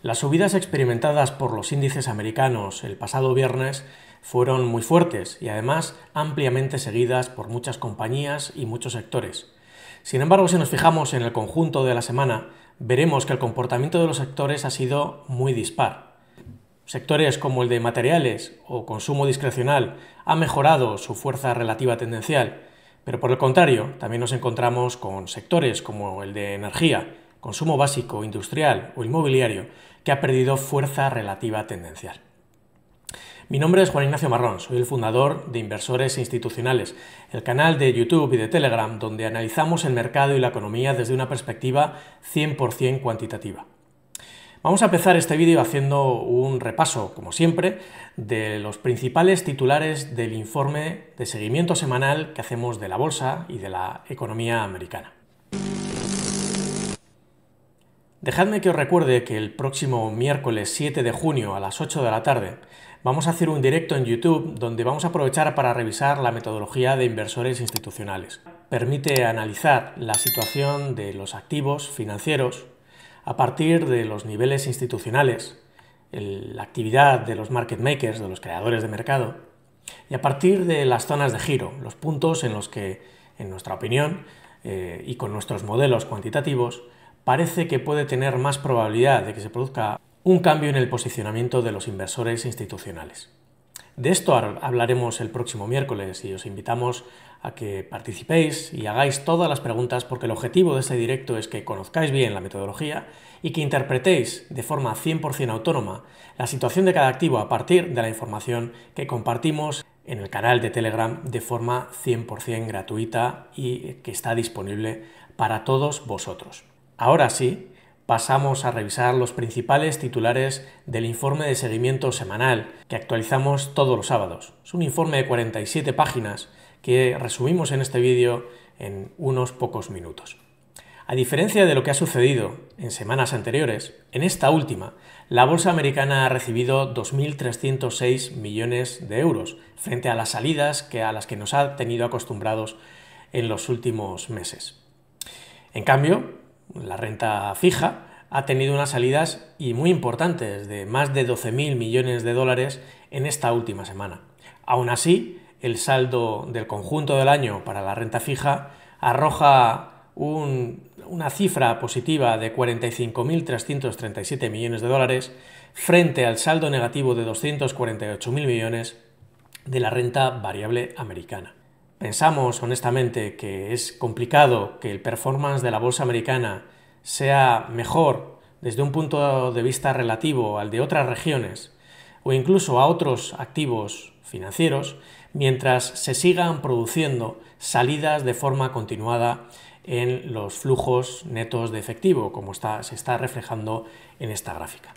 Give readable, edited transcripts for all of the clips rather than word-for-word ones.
Las subidas experimentadas por los índices americanos el pasado viernes fueron muy fuertes y además ampliamente seguidas por muchas compañías y muchos sectores. Sin embargo, si nos fijamos en el conjunto de la semana, veremos que el comportamiento de los sectores ha sido muy dispar. Sectores como el de materiales o consumo discrecional han mejorado su fuerza relativa tendencial, pero por el contrario, también nos encontramos con sectores como el de energía, consumo básico, industrial o inmobiliario, que ha perdido fuerza relativa tendencial. Mi nombre es Juan Ignacio Marrón, soy el fundador de Inversores Institucionales, el canal de YouTube y de Telegram donde analizamos el mercado y la economía desde una perspectiva 100% cuantitativa. Vamos a empezar este vídeo haciendo un repaso, como siempre, de los principales titulares del informe de seguimiento semanal que hacemos de la bolsa y de la economía americana. Dejadme que os recuerde que el próximo miércoles 7 de junio a las 8 de la tarde vamos a hacer un directo en YouTube donde vamos a aprovechar para revisar la metodología de inversores institucionales. Permite analizar la situación de los activos financieros a partir de los niveles institucionales, la actividad de los market makers, de los creadores de mercado, y a partir de las zonas de giro, los puntos en los que, en nuestra opinión y con nuestros modelos cuantitativos, parece que puede tener más probabilidad de que se produzca un cambio en el posicionamiento de los inversores institucionales. De esto hablaremos el próximo miércoles y os invitamos a que participéis y hagáis todas las preguntas porque el objetivo de este directo es que conozcáis bien la metodología y que interpretéis de forma 100% autónoma la situación de cada activo a partir de la información que compartimos en el canal de Telegram de forma 100% gratuita y que está disponible para todos vosotros. Ahora sí, pasamos a revisar los principales titulares del informe de seguimiento semanal que actualizamos todos los sábados. Es un informe de 47 páginas que resumimos en este vídeo en unos pocos minutos. A diferencia de lo que ha sucedido en semanas anteriores, en esta última, la bolsa americana ha recibido 2.306 millones de euros frente a las salidas a las que nos ha tenido acostumbrados en los últimos meses. En cambio, la renta fija ha tenido unas salidas y muy importantes de más de 12.000 millones de dólares en esta última semana. Aún así, el saldo del conjunto del año para la renta fija arroja una cifra positiva de 45.337 millones de dólares frente al saldo negativo de 248.000 millones de la renta variable americana. Pensamos honestamente que es complicado que el performance de la bolsa americana sea mejor desde un punto de vista relativo al de otras regiones o incluso a otros activos financieros mientras se sigan produciendo salidas de forma continuada en los flujos netos de efectivo, como se está reflejando en esta gráfica.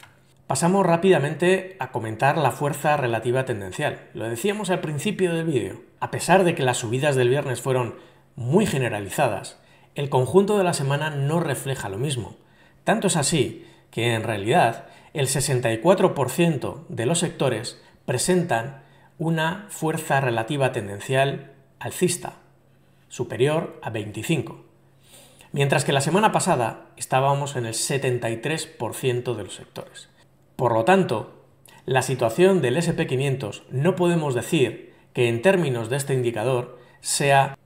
Pasamos rápidamente a comentar la fuerza relativa tendencial. Lo decíamos al principio del vídeo. A pesar de que las subidas del viernes fueron muy generalizadas, el conjunto de la semana no refleja lo mismo. Tanto es así que en realidad el 64% de los sectores presentan una fuerza relativa tendencial alcista, superior a 25, mientras que la semana pasada estábamos en el 73% de los sectores. Por lo tanto, la situación del S&P 500 no podemos decir que en términos de este indicador sea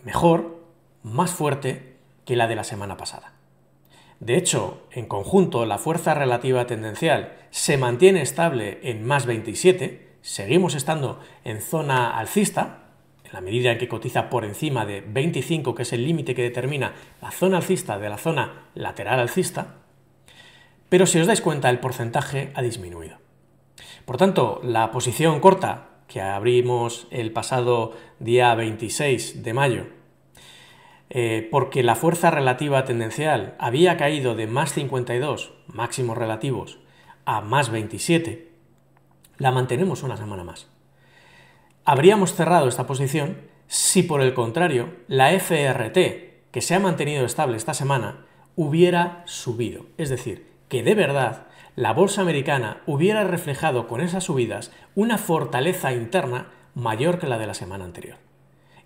mejor, más fuerte que la de la semana pasada. De hecho, en conjunto, la fuerza relativa tendencial se mantiene estable en más 27, seguimos estando en zona alcista, en la medida en que cotiza por encima de 25, que es el límite que determina la zona alcista de la zona lateral alcista, pero si os dais cuenta el porcentaje ha disminuido. Por tanto, la posición corta que abrimos el pasado día 26 de mayo, porque la fuerza relativa tendencial había caído de más 52 máximos relativos a más 27, la mantenemos una semana más. Habríamos cerrado esta posición si por el contrario la FRT, que se ha mantenido estable esta semana, hubiera subido, es decir, que de verdad la bolsa americana hubiera reflejado con esas subidas una fortaleza interna mayor que la de la semana anterior.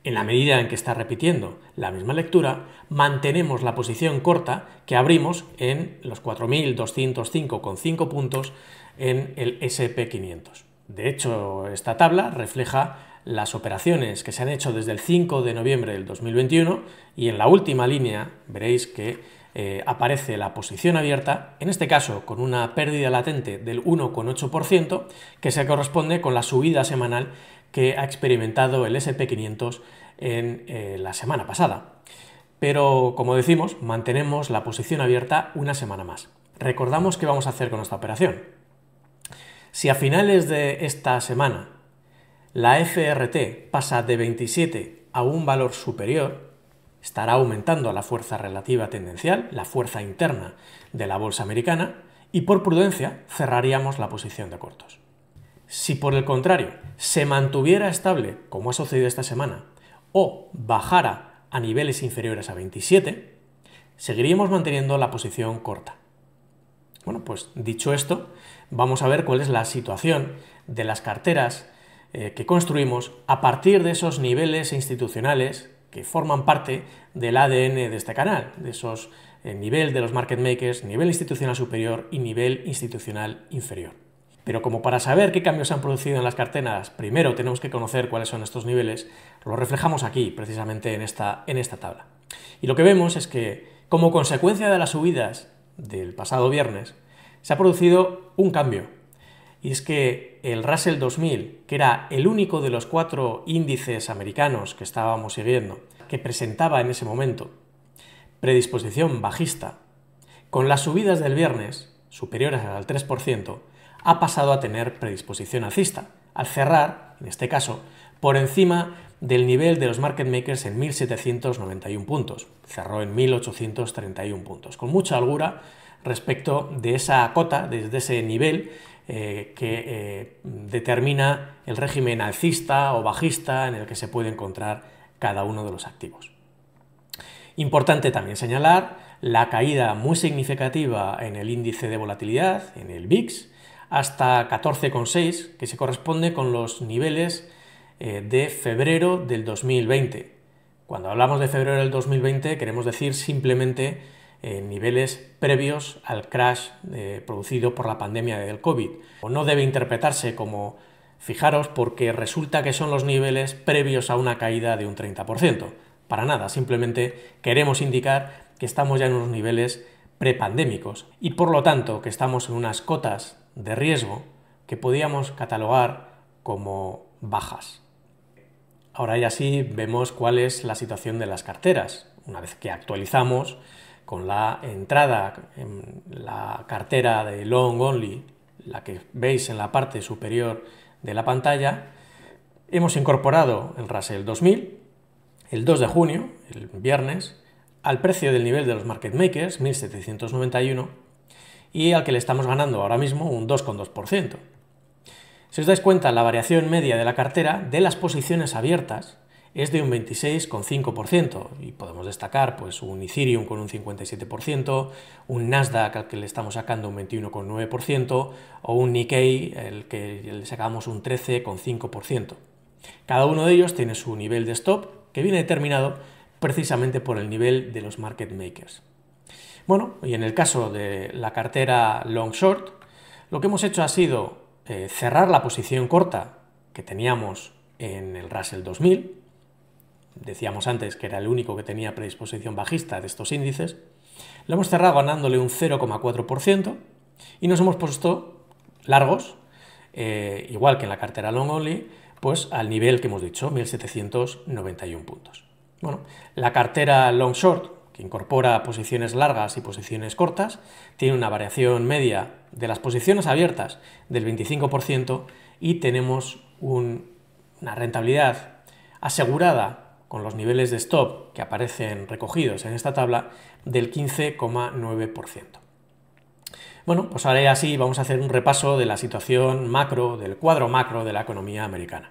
En la medida en que está repitiendo la misma lectura, mantenemos la posición corta que abrimos en los 4.205,5 puntos en el S&P 500. De hecho, esta tabla refleja las operaciones que se han hecho desde el 5 de noviembre del 2021 y en la última línea veréis que aparece la posición abierta, en este caso con una pérdida latente del 1,8%, que se corresponde con la subida semanal que ha experimentado el S&P 500 en la semana pasada. Pero, como decimos, mantenemos la posición abierta una semana más. Recordamos qué vamos a hacer con esta operación. Si a finales de esta semana la FRT pasa de 27 a un valor superior, estará aumentando la fuerza relativa tendencial, la fuerza interna de la bolsa americana, y por prudencia cerraríamos la posición de cortos. Si por el contrario se mantuviera estable, como ha sucedido esta semana, o bajara a niveles inferiores a 27, seguiríamos manteniendo la posición corta. Bueno, pues dicho esto, vamos a ver cuál es la situación de las carteras que construimos a partir de esos niveles institucionales que forman parte del ADN de este canal, de esos nivel de los market makers, nivel institucional superior y nivel institucional inferior. Pero como para saber qué cambios se han producido en las carteras, primero tenemos que conocer cuáles son estos niveles, lo reflejamos aquí, precisamente en esta tabla. Y lo que vemos es que, como consecuencia de las subidas del pasado viernes, se ha producido un cambio. Y es que el Russell 2000, que era el único de los 4 índices americanos que estábamos siguiendo, que presentaba en ese momento predisposición bajista, con las subidas del viernes, superiores al 3%, ha pasado a tener predisposición alcista, al cerrar, en este caso, por encima del nivel de los market makers en 1.791 puntos. Cerró en 1.831 puntos, con mucha holgura respecto de esa cota, desde ese nivel que determina el régimen alcista o bajista en el que se puede encontrar cada uno de los activos. Importante también señalar la caída muy significativa en el índice de volatilidad, en el VIX, hasta 14,6, que se corresponde con los niveles de febrero del 2020. Cuando hablamos de febrero del 2020 queremos decir simplemente niveles previos al crash producido por la pandemia del COVID. No debe interpretarse como fijaros porque resulta que son los niveles previos a una caída de un 30%. Para nada, simplemente queremos indicar que estamos ya en unos niveles prepandémicos y por lo tanto que estamos en unas cotas de riesgo que podíamos catalogar como bajas. Ahora ya sí vemos cuál es la situación de las carteras. Una vez que actualizamos con la entrada en la cartera de Long Only, la que veis en la parte superior de la pantalla, hemos incorporado el Russell 2000 el 2 de junio, el viernes, al precio del nivel de los market makers, 1.791, y al que le estamos ganando ahora mismo un 2,2%. Si os dais cuenta, la variación media de la cartera de las posiciones abiertas es de un 26,5% y podemos destacar pues, un Ethereum con un 57%, un Nasdaq al que le estamos sacando un 21,9% o un Nikkei al que le sacamos un 13,5%. Cada uno de ellos tiene su nivel de stop que viene determinado precisamente por el nivel de los market makers. Bueno, y en el caso de la cartera long short, lo que hemos hecho ha sido cerrar la posición corta que teníamos en el Russell 2000. Decíamos antes que era el único que tenía predisposición bajista de estos índices. Lo hemos cerrado ganándole un 0,4% y nos hemos puesto largos, igual que en la cartera long only, pues al nivel que hemos dicho, 1.791 puntos. Bueno, la cartera long short, que incorpora posiciones largas y posiciones cortas, tiene una variación media de las posiciones abiertas del 25% y tenemos una rentabilidad asegurada con los niveles de stop que aparecen recogidos en esta tabla del 15,9%. Bueno, pues ahora ya sí vamos a hacer un repaso de la situación macro, del cuadro macro de la economía americana.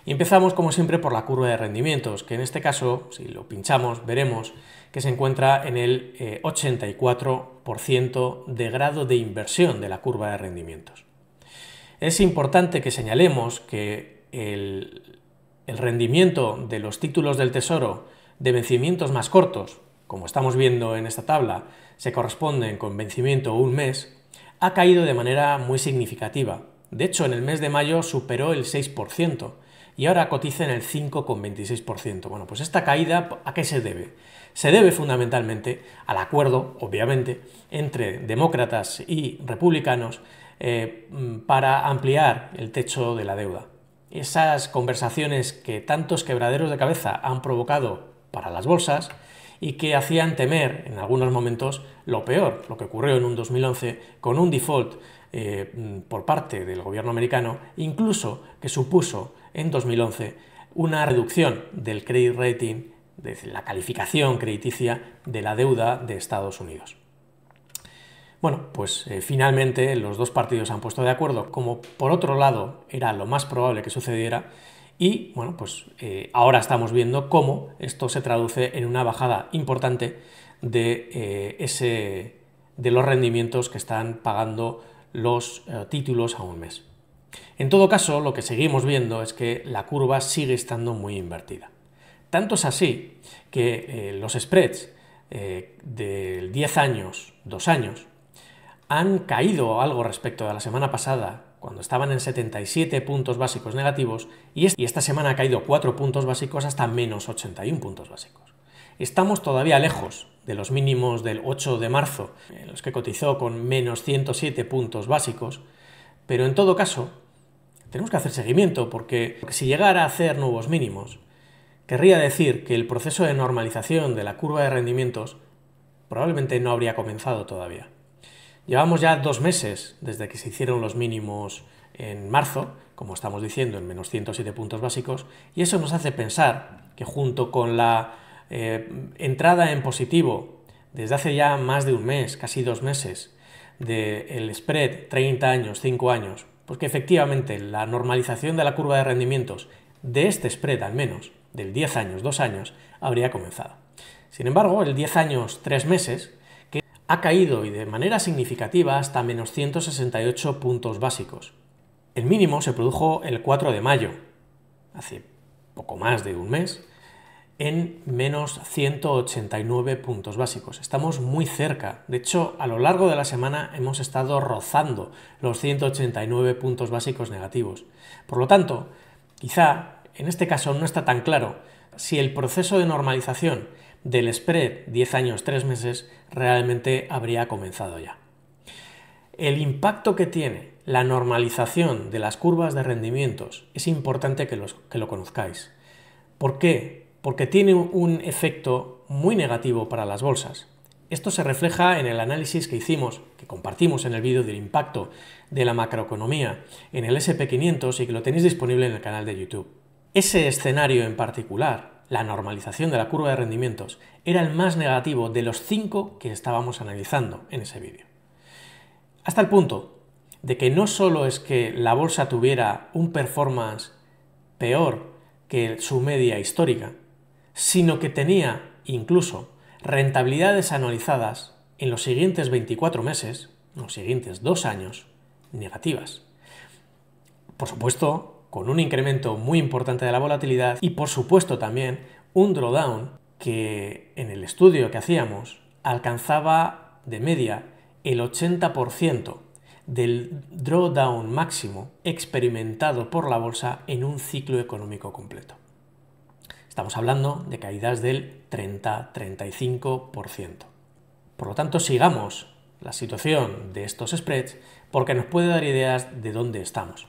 Y empezamos como siempre por la curva de rendimientos, que en este caso, si lo pinchamos, veremos que se encuentra en el 84% de grado de inversión de la curva de rendimientos. Es importante que señalemos que el el rendimiento de los títulos del Tesoro de vencimientos más cortos, como estamos viendo en esta tabla, se corresponden con vencimiento un mes, ha caído de manera muy significativa. De hecho, en el mes de mayo superó el 6% y ahora cotiza en el 5,26%. Bueno, pues esta caída, ¿a qué se debe? Se debe fundamentalmente al acuerdo, obviamente, entre demócratas y republicanos para ampliar el techo de la deuda. Esas conversaciones que tantos quebraderos de cabeza han provocado para las bolsas y que hacían temer en algunos momentos lo peor, lo que ocurrió en un 2011 con un default por parte del gobierno americano, incluso que supuso en 2011 una reducción del credit rating, de la calificación crediticia de la deuda de Estados Unidos. Bueno, pues finalmente los dos partidos se han puesto de acuerdo, como por otro lado era lo más probable que sucediera, y bueno, pues ahora estamos viendo cómo esto se traduce en una bajada importante de los rendimientos que están pagando los títulos a un mes. En todo caso, lo que seguimos viendo es que la curva sigue estando muy invertida. Tanto es así que los spreads del 10 años, 2 años, han caído algo respecto a la semana pasada, cuando estaban en 77 puntos básicos negativos, y esta semana ha caído 4 puntos básicos hasta menos 81 puntos básicos. Estamos todavía lejos de los mínimos del 8 de marzo, en los que cotizó con menos 107 puntos básicos, pero en todo caso tenemos que hacer seguimiento, porque si llegara a hacer nuevos mínimos, querría decir que el proceso de normalización de la curva de rendimientos probablemente no habría comenzado todavía. Llevamos ya 2 meses desde que se hicieron los mínimos en marzo, como estamos diciendo, en menos 107 puntos básicos, y eso nos hace pensar que junto con la entrada en positivo desde hace ya más de un mes, casi 2 meses, del spread 30 años, 5 años, pues que efectivamente la normalización de la curva de rendimientos de este spread al menos, del 10 años, 2 años, habría comenzado. Sin embargo, el 10 años, 3 meses, que ha caído y de manera significativa hasta menos 168 puntos básicos. El mínimo se produjo el 4 de mayo, hace poco más de un mes, en menos 189 puntos básicos. Estamos muy cerca. De hecho, a lo largo de la semana hemos estado rozando los 189 puntos básicos negativos. Por lo tanto, quizá en este caso no está tan claro si el proceso de normalización del spread 10 años, 3 meses realmente habría comenzado ya. El impacto que tiene la normalización de las curvas de rendimientos es importante que lo conozcáis. ¿Por qué? Porque tiene un efecto muy negativo para las bolsas. Esto se refleja en el análisis que hicimos, que compartimos en el vídeo del impacto de la macroeconomía en el S&P 500 y que lo tenéis disponible en el canal de YouTube. Ese escenario en particular, la normalización de la curva de rendimientos, era el más negativo de los 5 que estábamos analizando en ese vídeo. Hasta el punto de que no solo es que la bolsa tuviera un performance peor que su media histórica, sino que tenía incluso rentabilidades anualizadas en los siguientes 24 meses, los siguientes 2 años, negativas. Por supuesto, con un incremento muy importante de la volatilidad y por supuesto también un drawdown que en el estudio que hacíamos alcanzaba de media el 80% del drawdown máximo experimentado por la bolsa en un ciclo económico completo. Estamos hablando de caídas del 30-35%. Por lo tanto, sigamos la situación de estos spreads porque nos puede dar ideas de dónde estamos.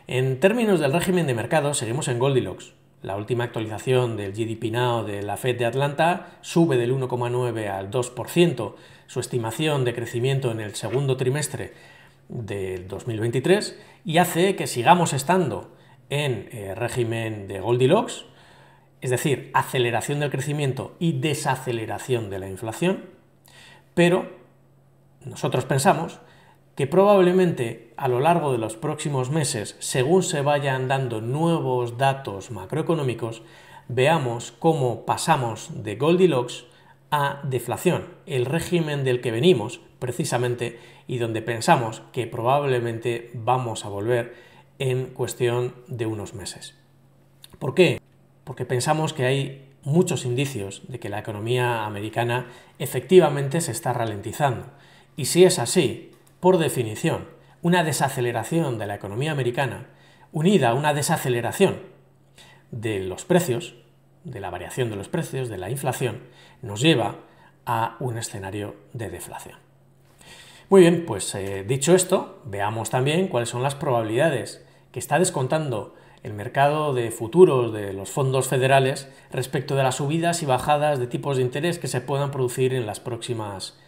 En términos del régimen de mercado, seguimos en Goldilocks. La última actualización del GDP Now de la Fed de Atlanta sube del 1,9 al 2% su estimación de crecimiento en el segundo trimestre del 2023 y hace que sigamos estando en régimen de Goldilocks, es decir, aceleración del crecimiento y desaceleración de la inflación, pero nosotros pensamos que probablemente a lo largo de los próximos meses, según se vayan dando nuevos datos macroeconómicos, veamos cómo pasamos de Goldilocks a deflación, el régimen del que venimos precisamente y donde pensamos que probablemente vamos a volver en cuestión de unos meses. ¿Por qué? Porque pensamos que hay muchos indicios de que la economía americana efectivamente se está ralentizando. Y si es así, por definición, una desaceleración de la economía americana unida a una desaceleración de los precios, de la variación de los precios, de la inflación, nos lleva a un escenario de deflación. Muy bien, pues dicho esto, veamos también cuáles son las probabilidades que está descontando el mercado de futuros de los fondos federales respecto de las subidas y bajadas de tipos de interés que se puedan producir en las próximas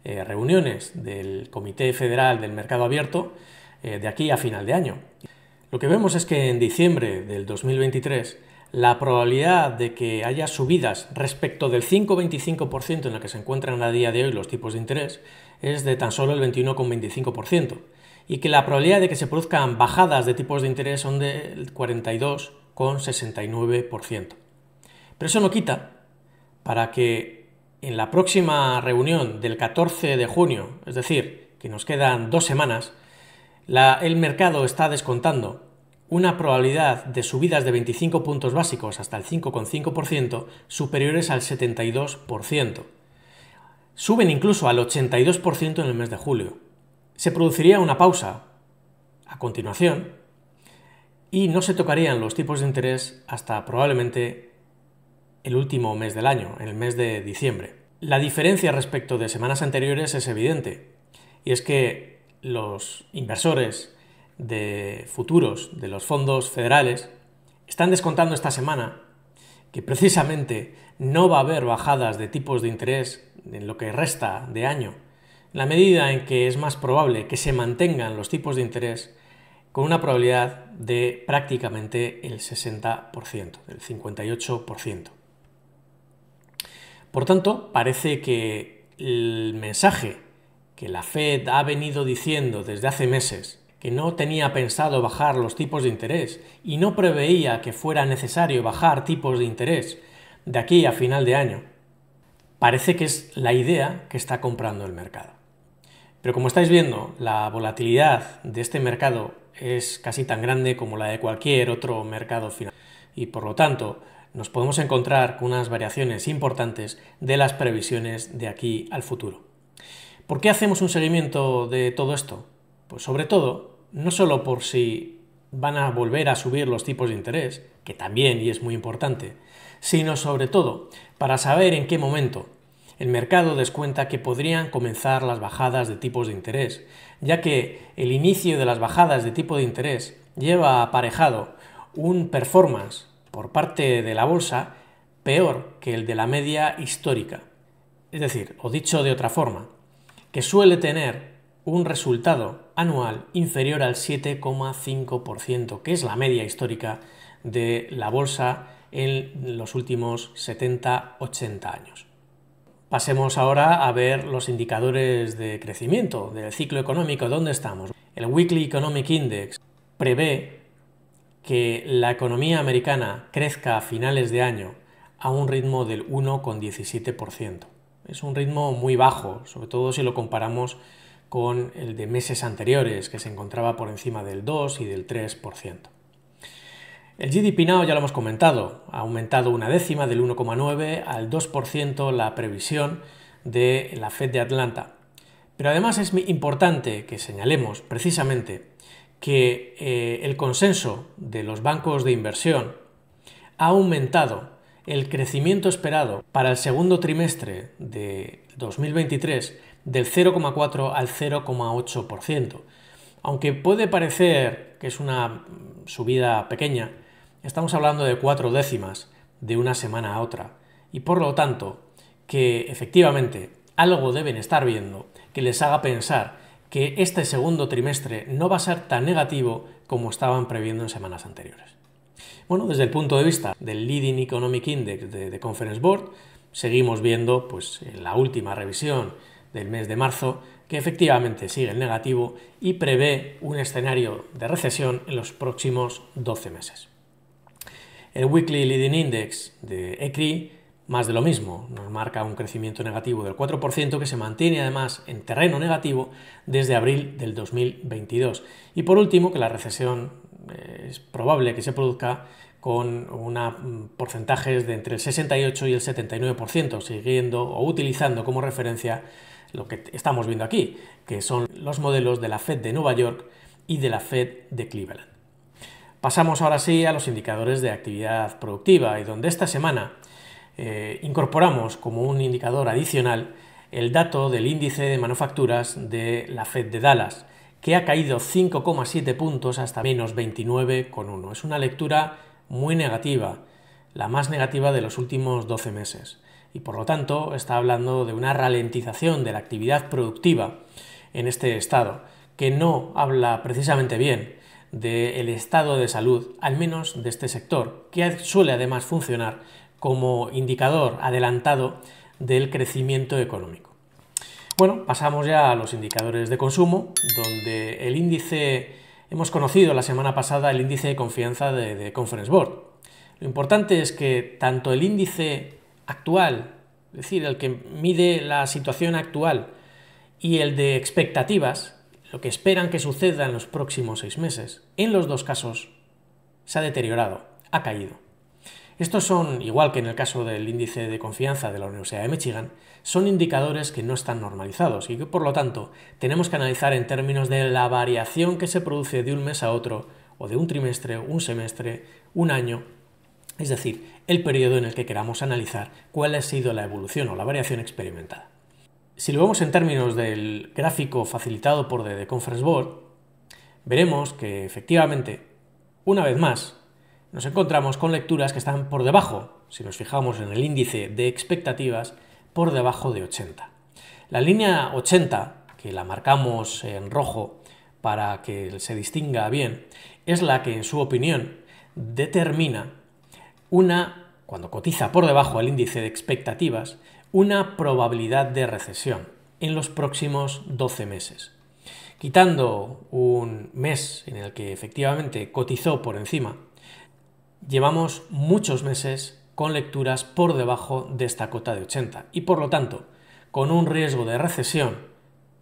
reuniones del Comité Federal del Mercado Abierto de aquí a final de año. Lo que vemos es que en diciembre del 2023 la probabilidad de que haya subidas respecto del 5,25% en la que se encuentran a día de hoy los tipos de interés es de tan solo el 21,25%, y que la probabilidad de que se produzcan bajadas de tipos de interés son del 42,69%. Pero eso no quita para que en la próxima reunión del 14 de junio, es decir, que nos quedan 2 semanas, el mercado está descontando una probabilidad de subidas de 25 puntos básicos hasta el 5,5% superiores al 72%. Suben incluso al 82% en el mes de julio. Se produciría una pausa a continuación y no se tocarían los tipos de interés hasta probablemente el último mes del año, en el mes de diciembre. La diferencia respecto de semanas anteriores es evidente, y es que los inversores de futuros de los fondos federales están descontando esta semana que precisamente no va a haber bajadas de tipos de interés en lo que resta de año, en la medida en que es más probable que se mantengan los tipos de interés con una probabilidad de prácticamente el 60%, el 58%. Por tanto, parece que el mensaje que la Fed ha venido diciendo desde hace meses, que no tenía pensado bajar los tipos de interés y no preveía que fuera necesario bajar tipos de interés de aquí a final de año, parece que es la idea que está comprando el mercado. Pero como estáis viendo, la volatilidad de este mercado es casi tan grande como la de cualquier otro mercado financiero y por lo tanto nos podemos encontrar con unas variaciones importantes de las previsiones de aquí al futuro. ¿Por qué hacemos un seguimiento de todo esto? Pues sobre todo, no solo por si van a volver a subir los tipos de interés, que también y es muy importante, sino sobre todo para saber en qué momento el mercado descuenta que podrían comenzar las bajadas de tipos de interés, ya que el inicio de las bajadas de tipo de interés lleva aparejado un performance por parte de la bolsa peor que el de la media histórica. Es decir, o dicho de otra forma, que suele tener un resultado anual inferior al 7,5%, que es la media histórica de la bolsa en los últimos 70-80 años. Pasemos ahora a ver los indicadores de crecimiento del ciclo económico. ¿Dónde estamos? El Weekly Economic Index prevé que la economía americana crezca a finales de año a un ritmo del 1,17%. Es un ritmo muy bajo, sobre todo si lo comparamos con el de meses anteriores, que se encontraba por encima del 2 y del 3%. El GDP Now ya lo hemos comentado, ha aumentado una décima del 1,9 al 2% la previsión de la Fed de Atlanta. Pero además es importante que señalemos precisamente que el consenso de los bancos de inversión ha aumentado el crecimiento esperado para el segundo trimestre de 2023 del 0,4 al 0,8%. Aunque puede parecer que es una subida pequeña, estamos hablando de 4 décimas de una semana a otra y por lo tanto que efectivamente algo deben estar viendo que les haga pensar que este segundo trimestre no va a ser tan negativo como estaban previendo en semanas anteriores. Bueno, desde el punto de vista del Leading Economic Index de Conference Board, seguimos viendo pues, en la última revisión del mes de marzo que efectivamente sigue en negativo y prevé un escenario de recesión en los próximos 12 meses. El Weekly Leading Index de ECRI, más de lo mismo, nos marca un crecimiento negativo del 4% que se mantiene además en terreno negativo desde abril del 2022. Y por último, que la recesión es probable que se produzca con porcentajes de entre el 68 y el 79%, siguiendo o utilizando como referencia lo que estamos viendo aquí, que son los modelos de la Fed de Nueva York y de la Fed de Cleveland. Pasamos ahora sí a los indicadores de actividad productiva, y donde esta semana incorporamos como un indicador adicional el dato del índice de manufacturas de la Fed de Dallas, que ha caído 5,7 puntos hasta menos 29,1. Es una lectura muy negativa, la más negativa de los últimos 12 meses, y por lo tanto está hablando de una ralentización de la actividad productiva en este estado, que no habla precisamente bien del estado de salud, al menos de este sector, que suele además funcionar como indicador adelantado del crecimiento económico. Bueno, pasamos ya a los indicadores de consumo, donde el índice, hemos conocido la semana pasada el índice de confianza de Conference Board. Lo importante es que tanto el índice actual, es decir, el que mide la situación actual, y el de expectativas, lo que esperan que suceda en los próximos 6 meses, en los dos casos se ha deteriorado, ha caído. Estos son, igual que en el caso del índice de confianza de la Universidad de Michigan, son indicadores que no están normalizados y que por lo tanto tenemos que analizar en términos de la variación que se produce de un mes a otro, o de un trimestre, un semestre, un año, es decir, el periodo en el que queramos analizar cuál ha sido la evolución o la variación experimentada. Si lo vemos en términos del gráfico facilitado por The Conference Board, veremos que efectivamente, una vez más, nos encontramos con lecturas que están por debajo, si nos fijamos en el índice de expectativas, por debajo de 80. La línea 80, que la marcamos en rojo para que se distinga bien, es la que en su opinión determina cuando cotiza por debajo del índice de expectativas, una probabilidad de recesión en los próximos 12 meses. Quitando un mes en el que efectivamente cotizó por encima, llevamos muchos meses con lecturas por debajo de esta cota de 80 y por lo tanto con un riesgo de recesión,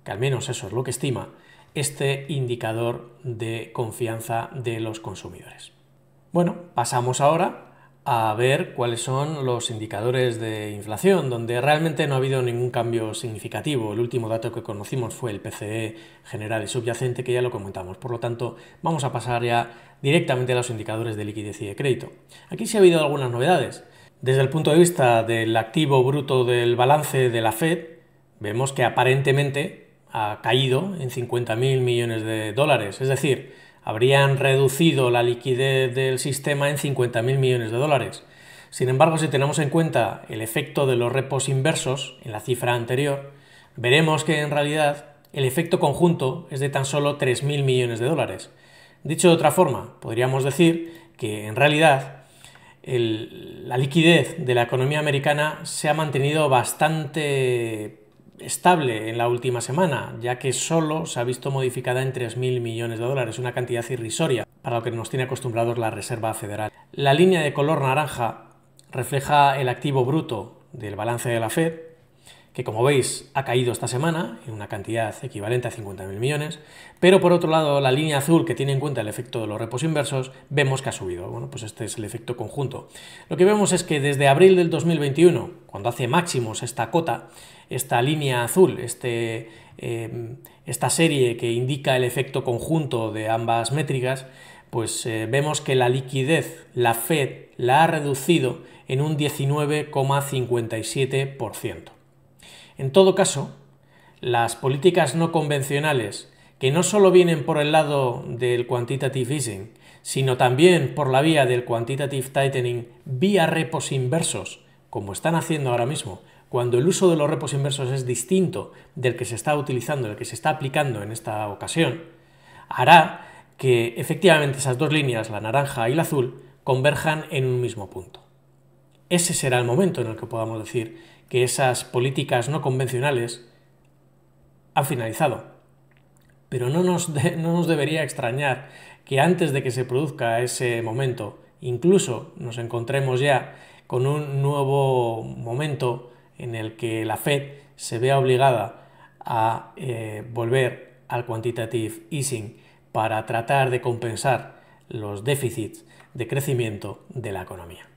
que al menos eso es lo que estima, este indicador de confianza de los consumidores. Bueno, pasamos ahora a ver cuáles son los indicadores de inflación, donde realmente no ha habido ningún cambio significativo. El último dato que conocimos fue el PCE general y subyacente, que ya lo comentamos. Por lo tanto, vamos a pasar ya directamente a los indicadores de liquidez y de crédito. Aquí sí ha habido algunas novedades. Desde el punto de vista del activo bruto del balance de la Fed, vemos que aparentemente ha caído en 50.000 millones de dólares, es decir, habrían reducido la liquidez del sistema en 50.000 millones de dólares. Sin embargo, si tenemos en cuenta el efecto de los repos inversos en la cifra anterior, veremos que en realidad el efecto conjunto es de tan solo 3.000 millones de dólares. Dicho de otra forma, podríamos decir que en realidad la liquidez de la economía americana se ha mantenido bastante estable en la última semana, ya que solo se ha visto modificada en 3.000 millones de dólares, una cantidad irrisoria para lo que nos tiene acostumbrados la Reserva Federal. La línea de color naranja refleja el activo bruto del balance de la Fed, que como veis ha caído esta semana en una cantidad equivalente a 50.000 millones, pero por otro lado la línea azul, que tiene en cuenta el efecto de los repos inversos, vemos que ha subido. Bueno, pues este es el efecto conjunto. Lo que vemos es que desde abril del 2021, cuando hace máximos esta cota, esta línea azul, esta serie que indica el efecto conjunto de ambas métricas, pues vemos que la liquidez, la Fed la ha reducido en un 19,57%. En todo caso, las políticas no convencionales, que no solo vienen por el lado del quantitative easing, sino también por la vía del quantitative tightening vía repos inversos, como están haciendo ahora mismo, cuando el uso de los repos inversos es distinto del que se está utilizando, del que se está aplicando en esta ocasión, hará que efectivamente esas dos líneas, la naranja y la azul, converjan en un mismo punto. Ese será el momento en el que podamos decir que esas políticas no convencionales han finalizado. Pero no nos debería extrañar que antes de que se produzca ese momento, incluso nos encontremos ya con un nuevo momento en el que la Fed se vea obligada a volver al quantitative easing para tratar de compensar los déficits de crecimiento de la economía.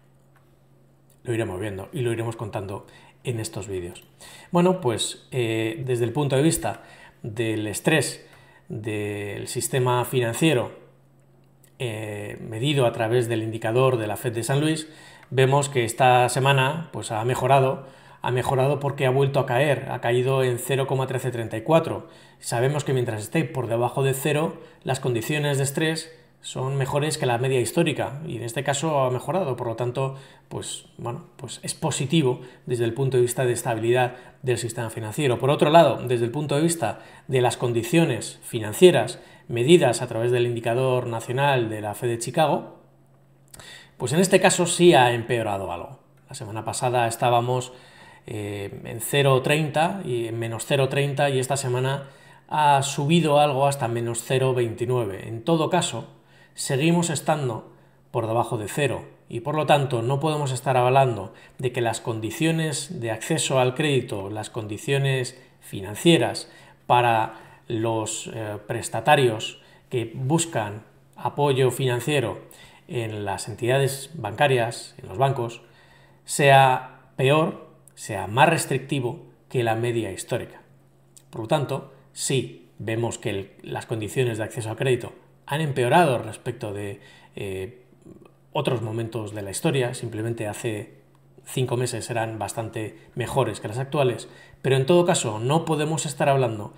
Lo iremos viendo y lo iremos contando en estos vídeos. Bueno, pues desde el punto de vista del estrés del sistema financiero medido a través del indicador de la FED de San Luis, vemos que esta semana pues, ha mejorado porque ha vuelto a caer, ha caído en 0,1334. Sabemos que mientras esté por debajo de 0, las condiciones de estrés son mejores que la media histórica y en este caso ha mejorado, por lo tanto, pues es positivo desde el punto de vista de estabilidad del sistema financiero. Por otro lado, desde el punto de vista de las condiciones financieras medidas a través del indicador nacional de la FED de Chicago, pues en este caso sí ha empeorado algo. La semana pasada estábamos en 0,30 y en menos 0,30 y esta semana ha subido algo hasta menos 0,29. En todo caso, seguimos estando por debajo de 0 y por lo tanto no podemos estar hablando de que las condiciones de acceso al crédito, las condiciones financieras para los prestatarios que buscan apoyo financiero en las entidades bancarias, en los bancos, sea peor, sea más restrictivo que la media histórica. Por lo tanto, sí vemos que las condiciones de acceso al crédito han empeorado respecto de otros momentos de la historia, simplemente hace 5 meses eran bastante mejores que las actuales, pero en todo caso no podemos estar hablando,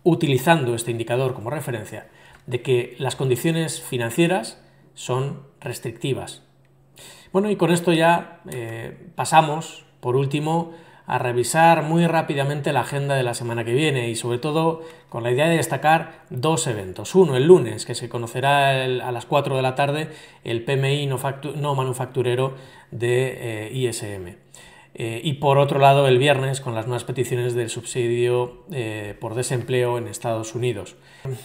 utilizando este indicador como referencia, de que las condiciones financieras son restrictivas. Bueno, y con esto ya pasamos, por último, a revisar muy rápidamente la agenda de la semana que viene y sobre todo con la idea de destacar 2 eventos. Uno, el lunes, que se conocerá a las 4 de la tarde el PMI no manufacturero de ISM. Y por otro lado, el viernes, con las nuevas peticiones del subsidio por desempleo en Estados Unidos.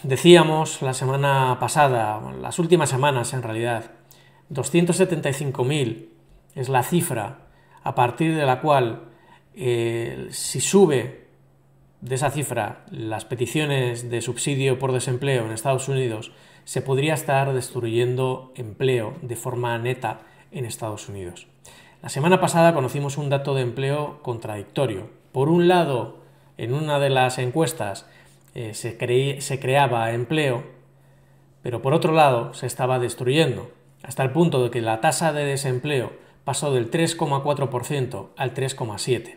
Decíamos la semana pasada, las últimas semanas en realidad, 275.000 es la cifra a partir de la cual si sube de esa cifra las peticiones de subsidio por desempleo en Estados Unidos, se podría estar destruyendo empleo de forma neta en Estados Unidos. La semana pasada conocimos un dato de empleo contradictorio. Por un lado, en una de las encuestas se creaba empleo, pero por otro lado se estaba destruyendo, hasta el punto de que la tasa de desempleo pasó del 3,4% al 3,7%.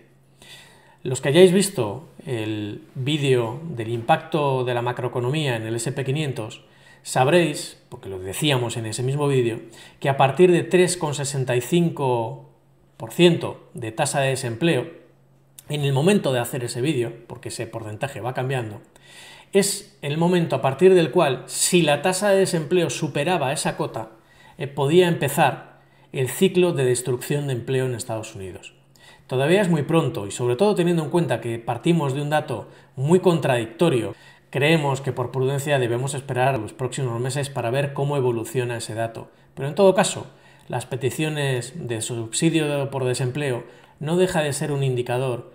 Los que hayáis visto el vídeo del impacto de la macroeconomía en el S&P 500, sabréis, porque lo decíamos en ese mismo vídeo, que a partir de 3,65% de tasa de desempleo, en el momento de hacer ese vídeo, porque ese porcentaje va cambiando, es el momento a partir del cual, si la tasa de desempleo superaba esa cota, podía empezar el ciclo de destrucción de empleo en Estados Unidos. Todavía es muy pronto y sobre todo teniendo en cuenta que partimos de un dato muy contradictorio, creemos que por prudencia debemos esperar a los próximos meses para ver cómo evoluciona ese dato. Pero en todo caso, las peticiones de subsidio por desempleo no deja de ser un indicador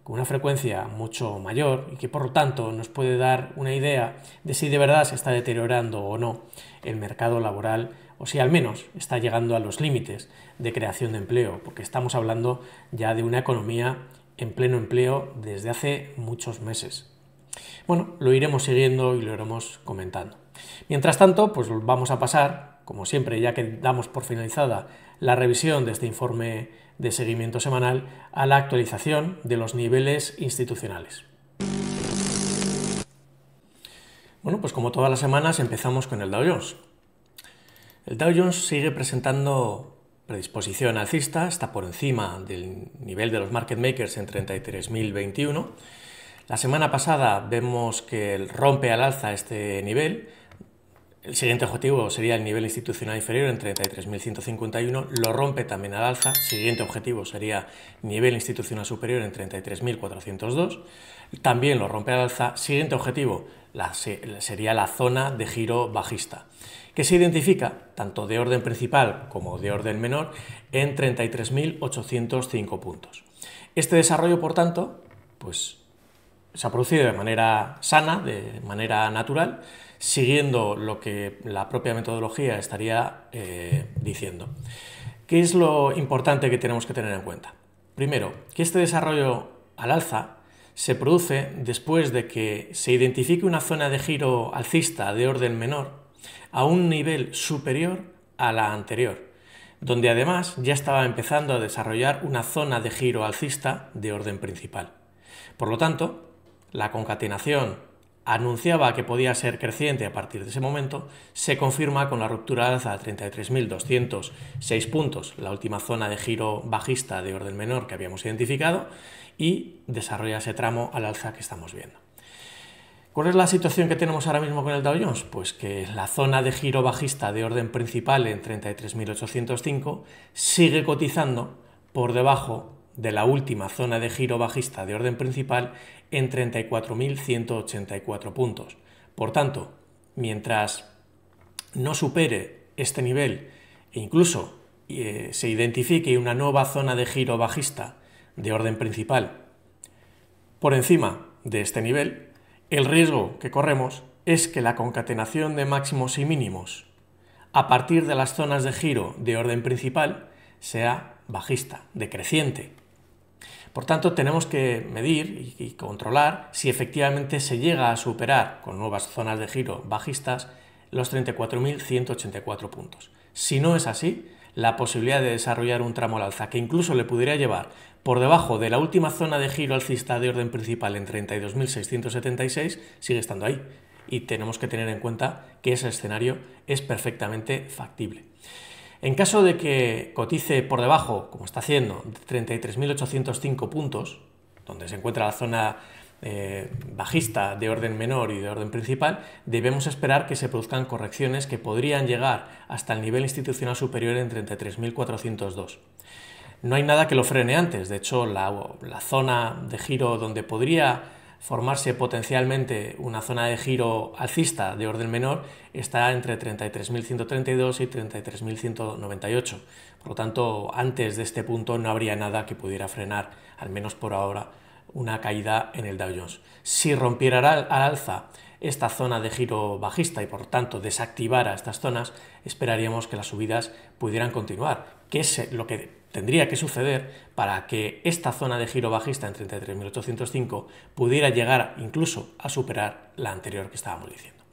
con una frecuencia mucho mayor y que por lo tanto nos puede dar una idea de si de verdad se está deteriorando o no el mercado laboral o si al menos está llegando a los límites de creación de empleo, porque estamos hablando ya de una economía en pleno empleo desde hace muchos meses. Bueno, lo iremos siguiendo y lo iremos comentando. Mientras tanto, pues vamos a pasar, como siempre, ya que damos por finalizada la revisión de este informe de seguimiento semanal, a la actualización de los niveles institucionales. Bueno, pues como todas las semanas empezamos con el Dow Jones. El Dow Jones sigue presentando predisposición alcista, está por encima del nivel de los market makers en 33.021. La semana pasada vemos que rompe al alza este nivel. El siguiente objetivo sería el nivel institucional inferior en 33.151, lo rompe también al alza. Siguiente objetivo sería nivel institucional superior en 33.402, también lo rompe al alza. Siguiente objetivo sería la zona de giro bajista, que se identifica tanto de orden principal como de orden menor en 33.805 puntos. Este desarrollo, por tanto, pues se ha producido de manera sana, de manera natural, siguiendo lo que la propia metodología estaría diciendo. ¿Qué es lo importante que tenemos que tener en cuenta? Primero, que este desarrollo al alza se produce después de que se identifique una zona de giro alcista de orden menor a un nivel superior a la anterior, donde además ya estaba empezando a desarrollar una zona de giro alcista de orden principal. Por lo tanto, la concatenación anunciaba que podía ser creciente a partir de ese momento, se confirma con la ruptura al alza de 33.206 puntos, la última zona de giro bajista de orden menor que habíamos identificado, y desarrolla ese tramo al alza que estamos viendo. ¿Cuál es la situación que tenemos ahora mismo con el Dow Jones? Pues que la zona de giro bajista de orden principal en 33.805 sigue cotizando por debajo de la última zona de giro bajista de orden principal en 34.184 puntos. Por tanto, mientras no supere este nivel e incluso se identifique una nueva zona de giro bajista de orden principal por encima de este nivel, el riesgo que corremos es que la concatenación de máximos y mínimos a partir de las zonas de giro de orden principal sea bajista, decreciente. Por tanto, tenemos que medir y controlar si efectivamente se llega a superar con nuevas zonas de giro bajistas los 34.184 puntos. Si no es así, la posibilidad de desarrollar un tramo al alza que incluso le pudiera llevar por debajo de la última zona de giro alcista de orden principal en 32.676 sigue estando ahí. Y tenemos que tener en cuenta que ese escenario es perfectamente factible. En caso de que cotice por debajo, como está haciendo, de 33.805 puntos, donde se encuentra la zona bajista de orden menor y de orden principal, debemos esperar que se produzcan correcciones que podrían llegar hasta el nivel institucional superior en 33.402. No hay nada que lo frene antes, de hecho la zona de giro donde podría formarse potencialmente una zona de giro alcista de orden menor está entre 33.132 y 33.198. Por lo tanto, antes de este punto no habría nada que pudiera frenar, al menos por ahora, una caída en el Dow Jones. Si rompiera al alza esta zona de giro bajista y por tanto desactivara estas zonas, esperaríamos que las subidas pudieran continuar, que es lo que tendría que suceder para que esta zona de giro bajista en 33.805 pudiera llegar incluso a superar la anterior que estábamos diciendo.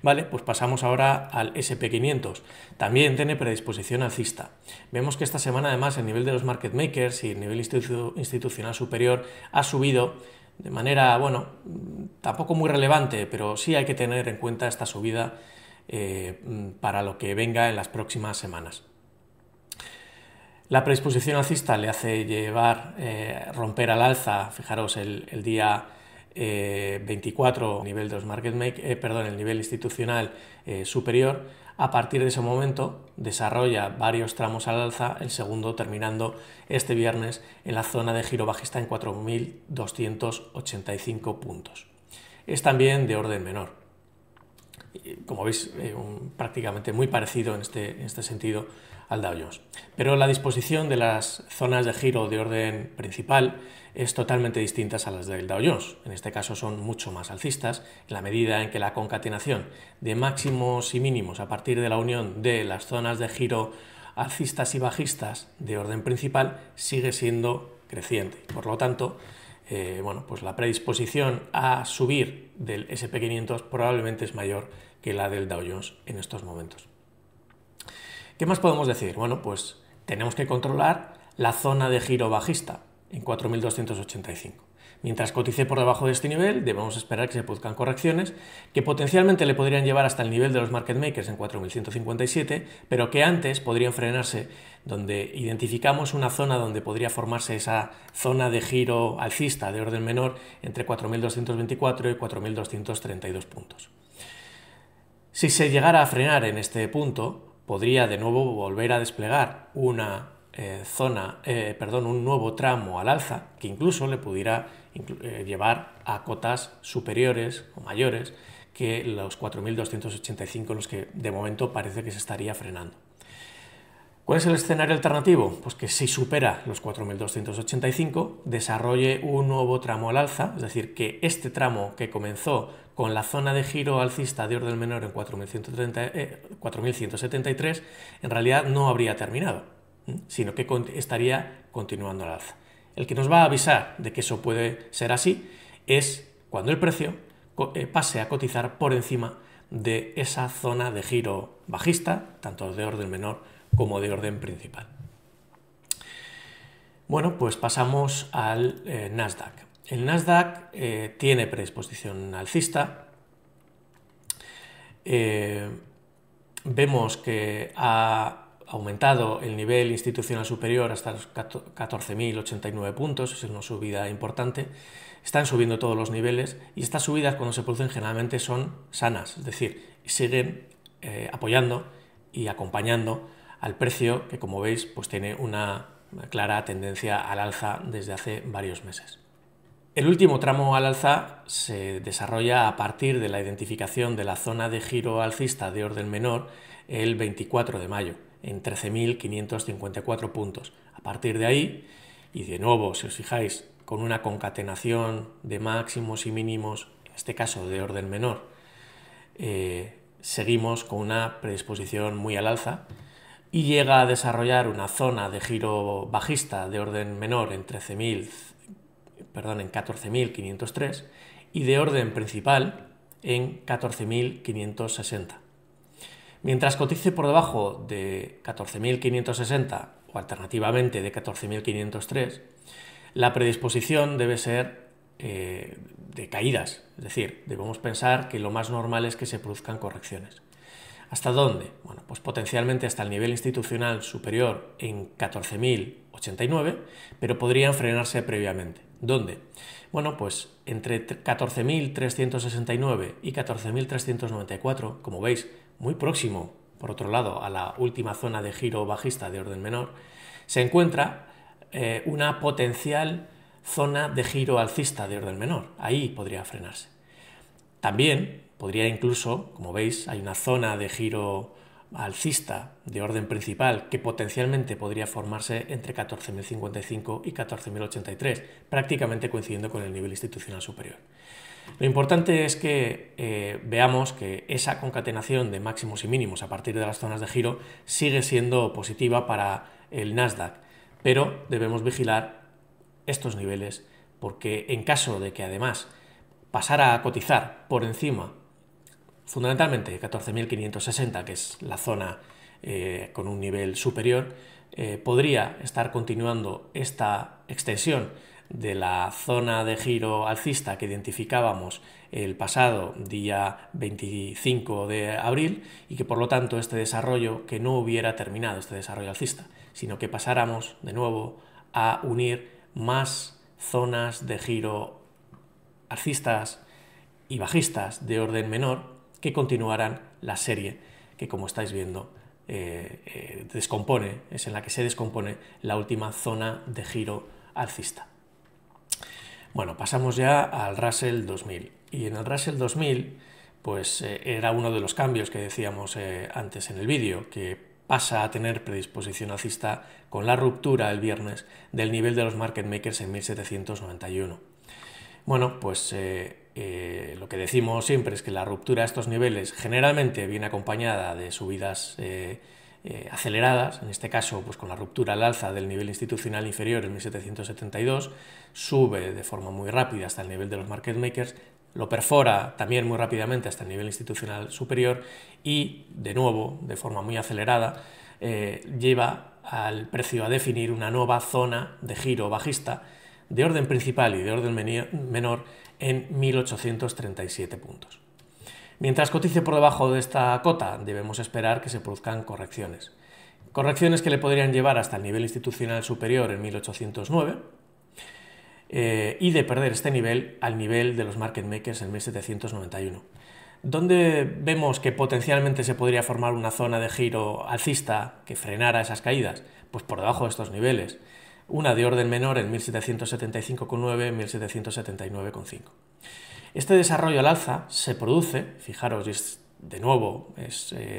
Vale, pues pasamos ahora al SP500. También tiene predisposición alcista. Vemos que esta semana además el nivel de los market makers y el nivel institucional superior ha subido de manera, bueno, tampoco muy relevante, pero sí hay que tener en cuenta esta subida para lo que venga en las próximas semanas. La predisposición alcista le hace romper al alza, fijaros, el día 24 nivel de los market el nivel institucional superior. A partir de ese momento desarrolla varios tramos al alza, el segundo terminando este viernes en la zona de giro bajista en 4.285 puntos. Es también de orden menor. Como veis, prácticamente muy parecido en este sentido al Dow Jones. Pero la disposición de las zonas de giro de orden principal es totalmente distinta a las del Dow Jones. En este caso son mucho más alcistas, en la medida en que la concatenación de máximos y mínimos a partir de la unión de las zonas de giro alcistas y bajistas de orden principal sigue siendo creciente. Por lo tanto, pues la predisposición a subir del SP500 probablemente es mayor que la del Dow Jones en estos momentos. ¿Qué más podemos decir? Bueno, pues tenemos que controlar la zona de giro bajista en 4.285. Mientras cotice por debajo de este nivel, debemos esperar que se produzcan correcciones que potencialmente le podrían llevar hasta el nivel de los market makers en 4.157, pero que antes podrían frenarse donde identificamos una zona donde podría formarse esa zona de giro alcista de orden menor entre 4.224 y 4.232 puntos. Si se llegara a frenar en este punto, podría de nuevo volver a desplegar un nuevo tramo al alza que incluso le pudiera llevar a cotas superiores o mayores que los 4.285, los que de momento parece que se estaría frenando. ¿Cuál es el escenario alternativo? Pues que si supera los 4.285, desarrolle un nuevo tramo al alza, es decir, que este tramo que comenzó con la zona de giro alcista de orden menor en 4.173, en realidad no habría terminado, sino que estaría continuando al alza. El que nos va a avisar de que eso puede ser así es cuando el precio pase a cotizar por encima de esa zona de giro bajista, tanto de orden menor como de orden principal. Bueno, pues pasamos al Nasdaq. El Nasdaq tiene predisposición alcista. Vemos que ha aumentado el nivel institucional superior hasta los 14.089 puntos, es una subida importante. Están subiendo todos los niveles y estas subidas, cuando se producen, generalmente son sanas, es decir, siguen apoyando y acompañando al precio que, como veis, pues tiene una clara tendencia al alza desde hace varios meses. El último tramo al alza se desarrolla a partir de la identificación de la zona de giro alcista de orden menor el 24 de mayo, en 13.554 puntos. A partir de ahí, y de nuevo, si os fijáis, con una concatenación de máximos y mínimos, en este caso de orden menor, seguimos con una predisposición muy al alza y llega a desarrollar una zona de giro bajista de orden menor en 14.503 y de orden principal en 14.560. Mientras cotice por debajo de 14.560 o alternativamente de 14.503, la predisposición debe ser de caídas, es decir, debemos pensar que lo más normal es que se produzcan correcciones. ¿Hasta dónde? Bueno, pues potencialmente hasta el nivel institucional superior en 14.089, pero podrían frenarse previamente. ¿Dónde? Bueno, pues entre 14.369 y 14.394, como veis, muy próximo, por otro lado, a la última zona de giro bajista de orden menor, se encuentra una potencial zona de giro alcista de orden menor. Ahí podría frenarse. También podría incluso, como veis, hay una zona de giro alcista de orden principal que potencialmente podría formarse entre 14.055 y 14.083, prácticamente coincidiendo con el nivel institucional superior. Lo importante es que veamos que esa concatenación de máximos y mínimos a partir de las zonas de giro sigue siendo positiva para el Nasdaq, pero debemos vigilar estos niveles porque en caso de que además pasara a cotizar por encima, fundamentalmente 14.560, que es la zona con un nivel superior, podría estar continuando esta extensión de la zona de giro alcista que identificábamos el pasado día 25 de abril y que por lo tanto este desarrollo que no hubiera terminado, este desarrollo alcista, sino que pasáramos de nuevo a unir más zonas de giro alcistas y bajistas de orden menor que continuaran la serie que, como estáis viendo, descompone, es en la que se descompone la última zona de giro alcista. Bueno, pasamos ya al Russell 2000 y en el Russell 2000 pues era uno de los cambios que decíamos antes en el vídeo, que pasa a tener predisposición alcista con la ruptura el viernes del nivel de los market makers en 1791. Bueno, pues lo que decimos siempre es que la ruptura de estos niveles generalmente viene acompañada de subidas aceleradas, en este caso pues con la ruptura al alza del nivel institucional inferior en 1772, sube de forma muy rápida hasta el nivel de los market makers, lo perfora también muy rápidamente hasta el nivel institucional superior y de nuevo, de forma muy acelerada, lleva al precio a definir una nueva zona de giro bajista de orden principal y de orden menor en 1837 puntos. Mientras cotice por debajo de esta cota, debemos esperar que se produzcan correcciones. Correcciones que le podrían llevar hasta el nivel institucional superior en 1809 y de perder este nivel al nivel de los market makers en 1791. ¿Dónde vemos que potencialmente se podría formar una zona de giro alcista que frenara esas caídas? Pues por debajo de estos niveles. Una de orden menor en 1775,9, 1779,5. Este desarrollo al alza se produce, fijaros, de nuevo,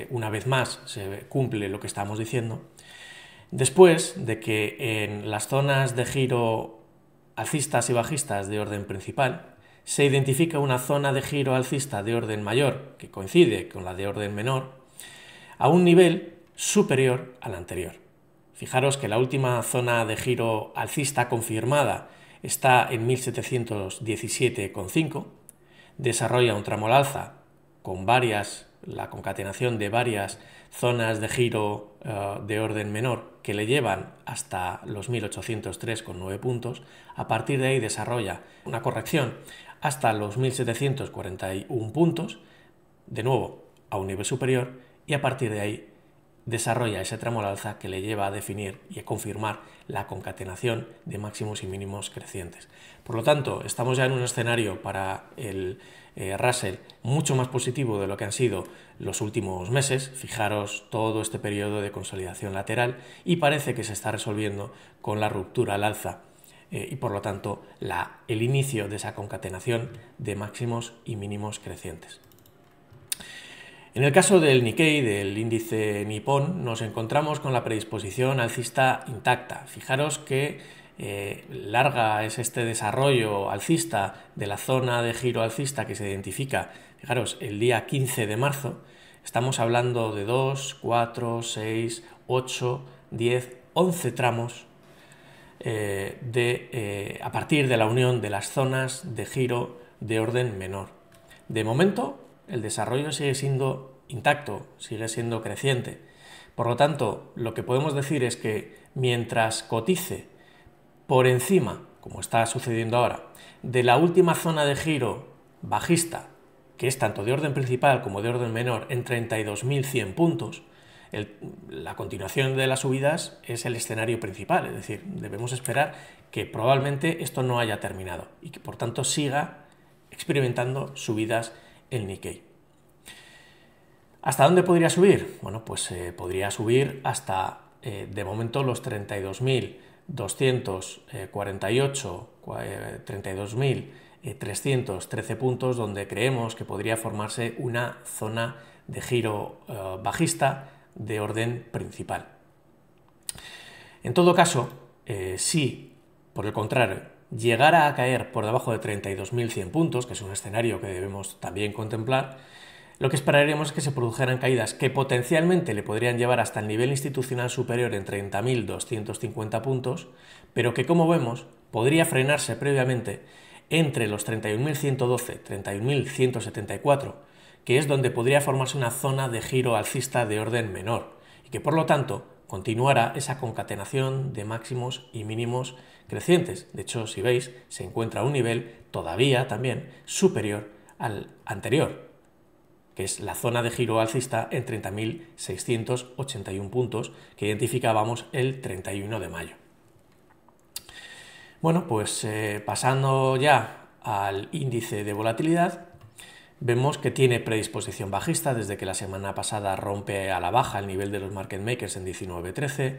una vez más se cumple lo que estamos diciendo, Después de que en las zonas de giro alcistas y bajistas de orden principal se identifica una zona de giro alcista de orden mayor, que coincide con la de orden menor, a un nivel superior al anterior. Fijaros que la última zona de giro alcista confirmada está en 1717,5, desarrolla un tramo al alza con la concatenación de varias zonas de giro de orden menor que le llevan hasta los 1803,9 puntos. A partir de ahí desarrolla una corrección hasta los 1741 puntos, de nuevo a un nivel superior, y a partir de ahí desarrolla ese tramo al alza que le lleva a definir y a confirmar la concatenación de máximos y mínimos crecientes. Por lo tanto, estamos ya en un escenario para el Russell mucho más positivo de lo que han sido los últimos meses. Fijaros todo este periodo de consolidación lateral, y parece que se está resolviendo con la ruptura al alza y por lo tanto el inicio de esa concatenación de máximos y mínimos crecientes. En el caso del Nikkei, del índice nipón, nos encontramos con la predisposición alcista intacta. Fijaros que larga es este desarrollo alcista de la zona de giro alcista que se identifica, fijaros, el día 15 de marzo. Estamos hablando de 2, 4, 6, 8, 10, 11 tramos a partir de la unión de las zonas de giro de orden menor. De momento, el desarrollo sigue siendo intacto, sigue siendo creciente. Por lo tanto, lo que podemos decir es que mientras cotice por encima, como está sucediendo ahora, de la última zona de giro bajista, que es tanto de orden principal como de orden menor, en 32.100 puntos, la continuación de las subidas es el escenario principal. Es decir, debemos esperar que probablemente esto no haya terminado y que por tanto siga experimentando subidas el Nikkei. ¿Hasta dónde podría subir? Bueno, pues podría subir hasta, de momento, los 32.248, 32.313 puntos, donde creemos que podría formarse una zona de giro bajista de orden principal. En todo caso, si, por el contrario, llegara a caer por debajo de 32.100 puntos, que es un escenario que debemos también contemplar, lo que esperaríamos es que se produjeran caídas que potencialmente le podrían llevar hasta el nivel institucional superior en 30.250 puntos, pero que, como vemos, podría frenarse previamente entre los 31.112 y 31.174, que es donde podría formarse una zona de giro alcista de orden menor, y que por lo tanto continuará esa concatenación de máximos y mínimos crecientes. De hecho, si veis, se encuentra a un nivel todavía también superior al anterior, que es la zona de giro alcista en 30.681 puntos que identificábamos el 31 de mayo. Bueno, pues pasando ya al índice de volatilidad, vemos que tiene predisposición bajista desde que la semana pasada rompe a la baja el nivel de los market makers en 19.13,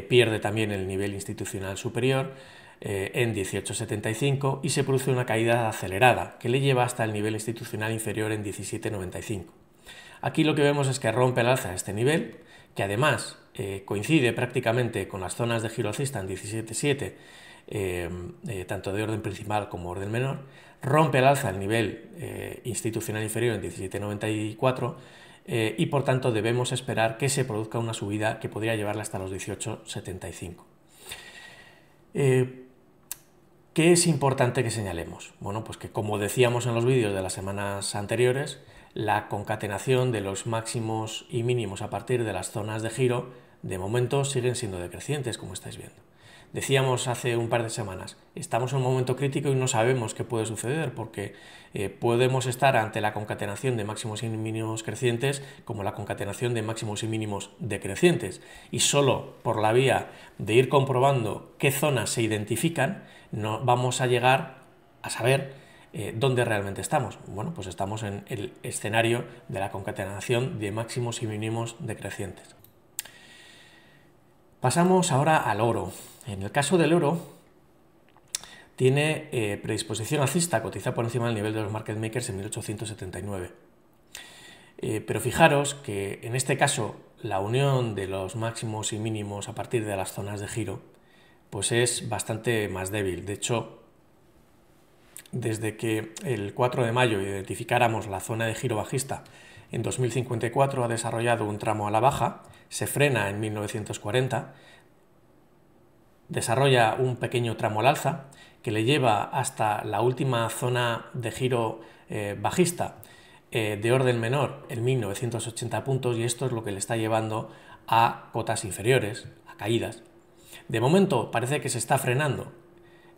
pierde también el nivel institucional superior en 18.75 y se produce una caída acelerada que le lleva hasta el nivel institucional inferior en 17.95. Aquí lo que vemos es que rompe al alza este nivel, que además coincide prácticamente con las zonas de giro alcista en 17.7, tanto de orden principal como orden menor, rompe al alza el nivel institucional inferior en 17.94 y por tanto debemos esperar que se produzca una subida que podría llevarla hasta los 18.75. ¿Qué es importante que señalemos? Bueno, pues que, como decíamos en los vídeos de las semanas anteriores, la concatenación de los máximos y mínimos a partir de las zonas de giro de momento siguen siendo decrecientes, como estáis viendo. Decíamos hace un par de semanas, estamos en un momento crítico y no sabemos qué puede suceder porque podemos estar ante la concatenación de máximos y mínimos crecientes como la concatenación de máximos y mínimos decrecientes, y solo por la vía de ir comprobando qué zonas se identifican no vamos a llegar a saber dónde realmente estamos. Bueno, pues estamos en el escenario de la concatenación de máximos y mínimos decrecientes. Pasamos ahora al oro. En el caso del oro, tiene predisposición alcista, cotiza por encima del nivel de los market makers en 1879. Pero fijaros que en este caso la unión de los máximos y mínimos a partir de las zonas de giro pues es bastante más débil. De hecho, desde que el 4 de mayo identificáramos la zona de giro bajista en 2054 ha desarrollado un tramo a la baja, se frena en 1940, desarrolla un pequeño tramo al alza que le lleva hasta la última zona de giro bajista de orden menor en 1980 puntos, y esto es lo que le está llevando a cotas inferiores, a caídas. De momento parece que se está frenando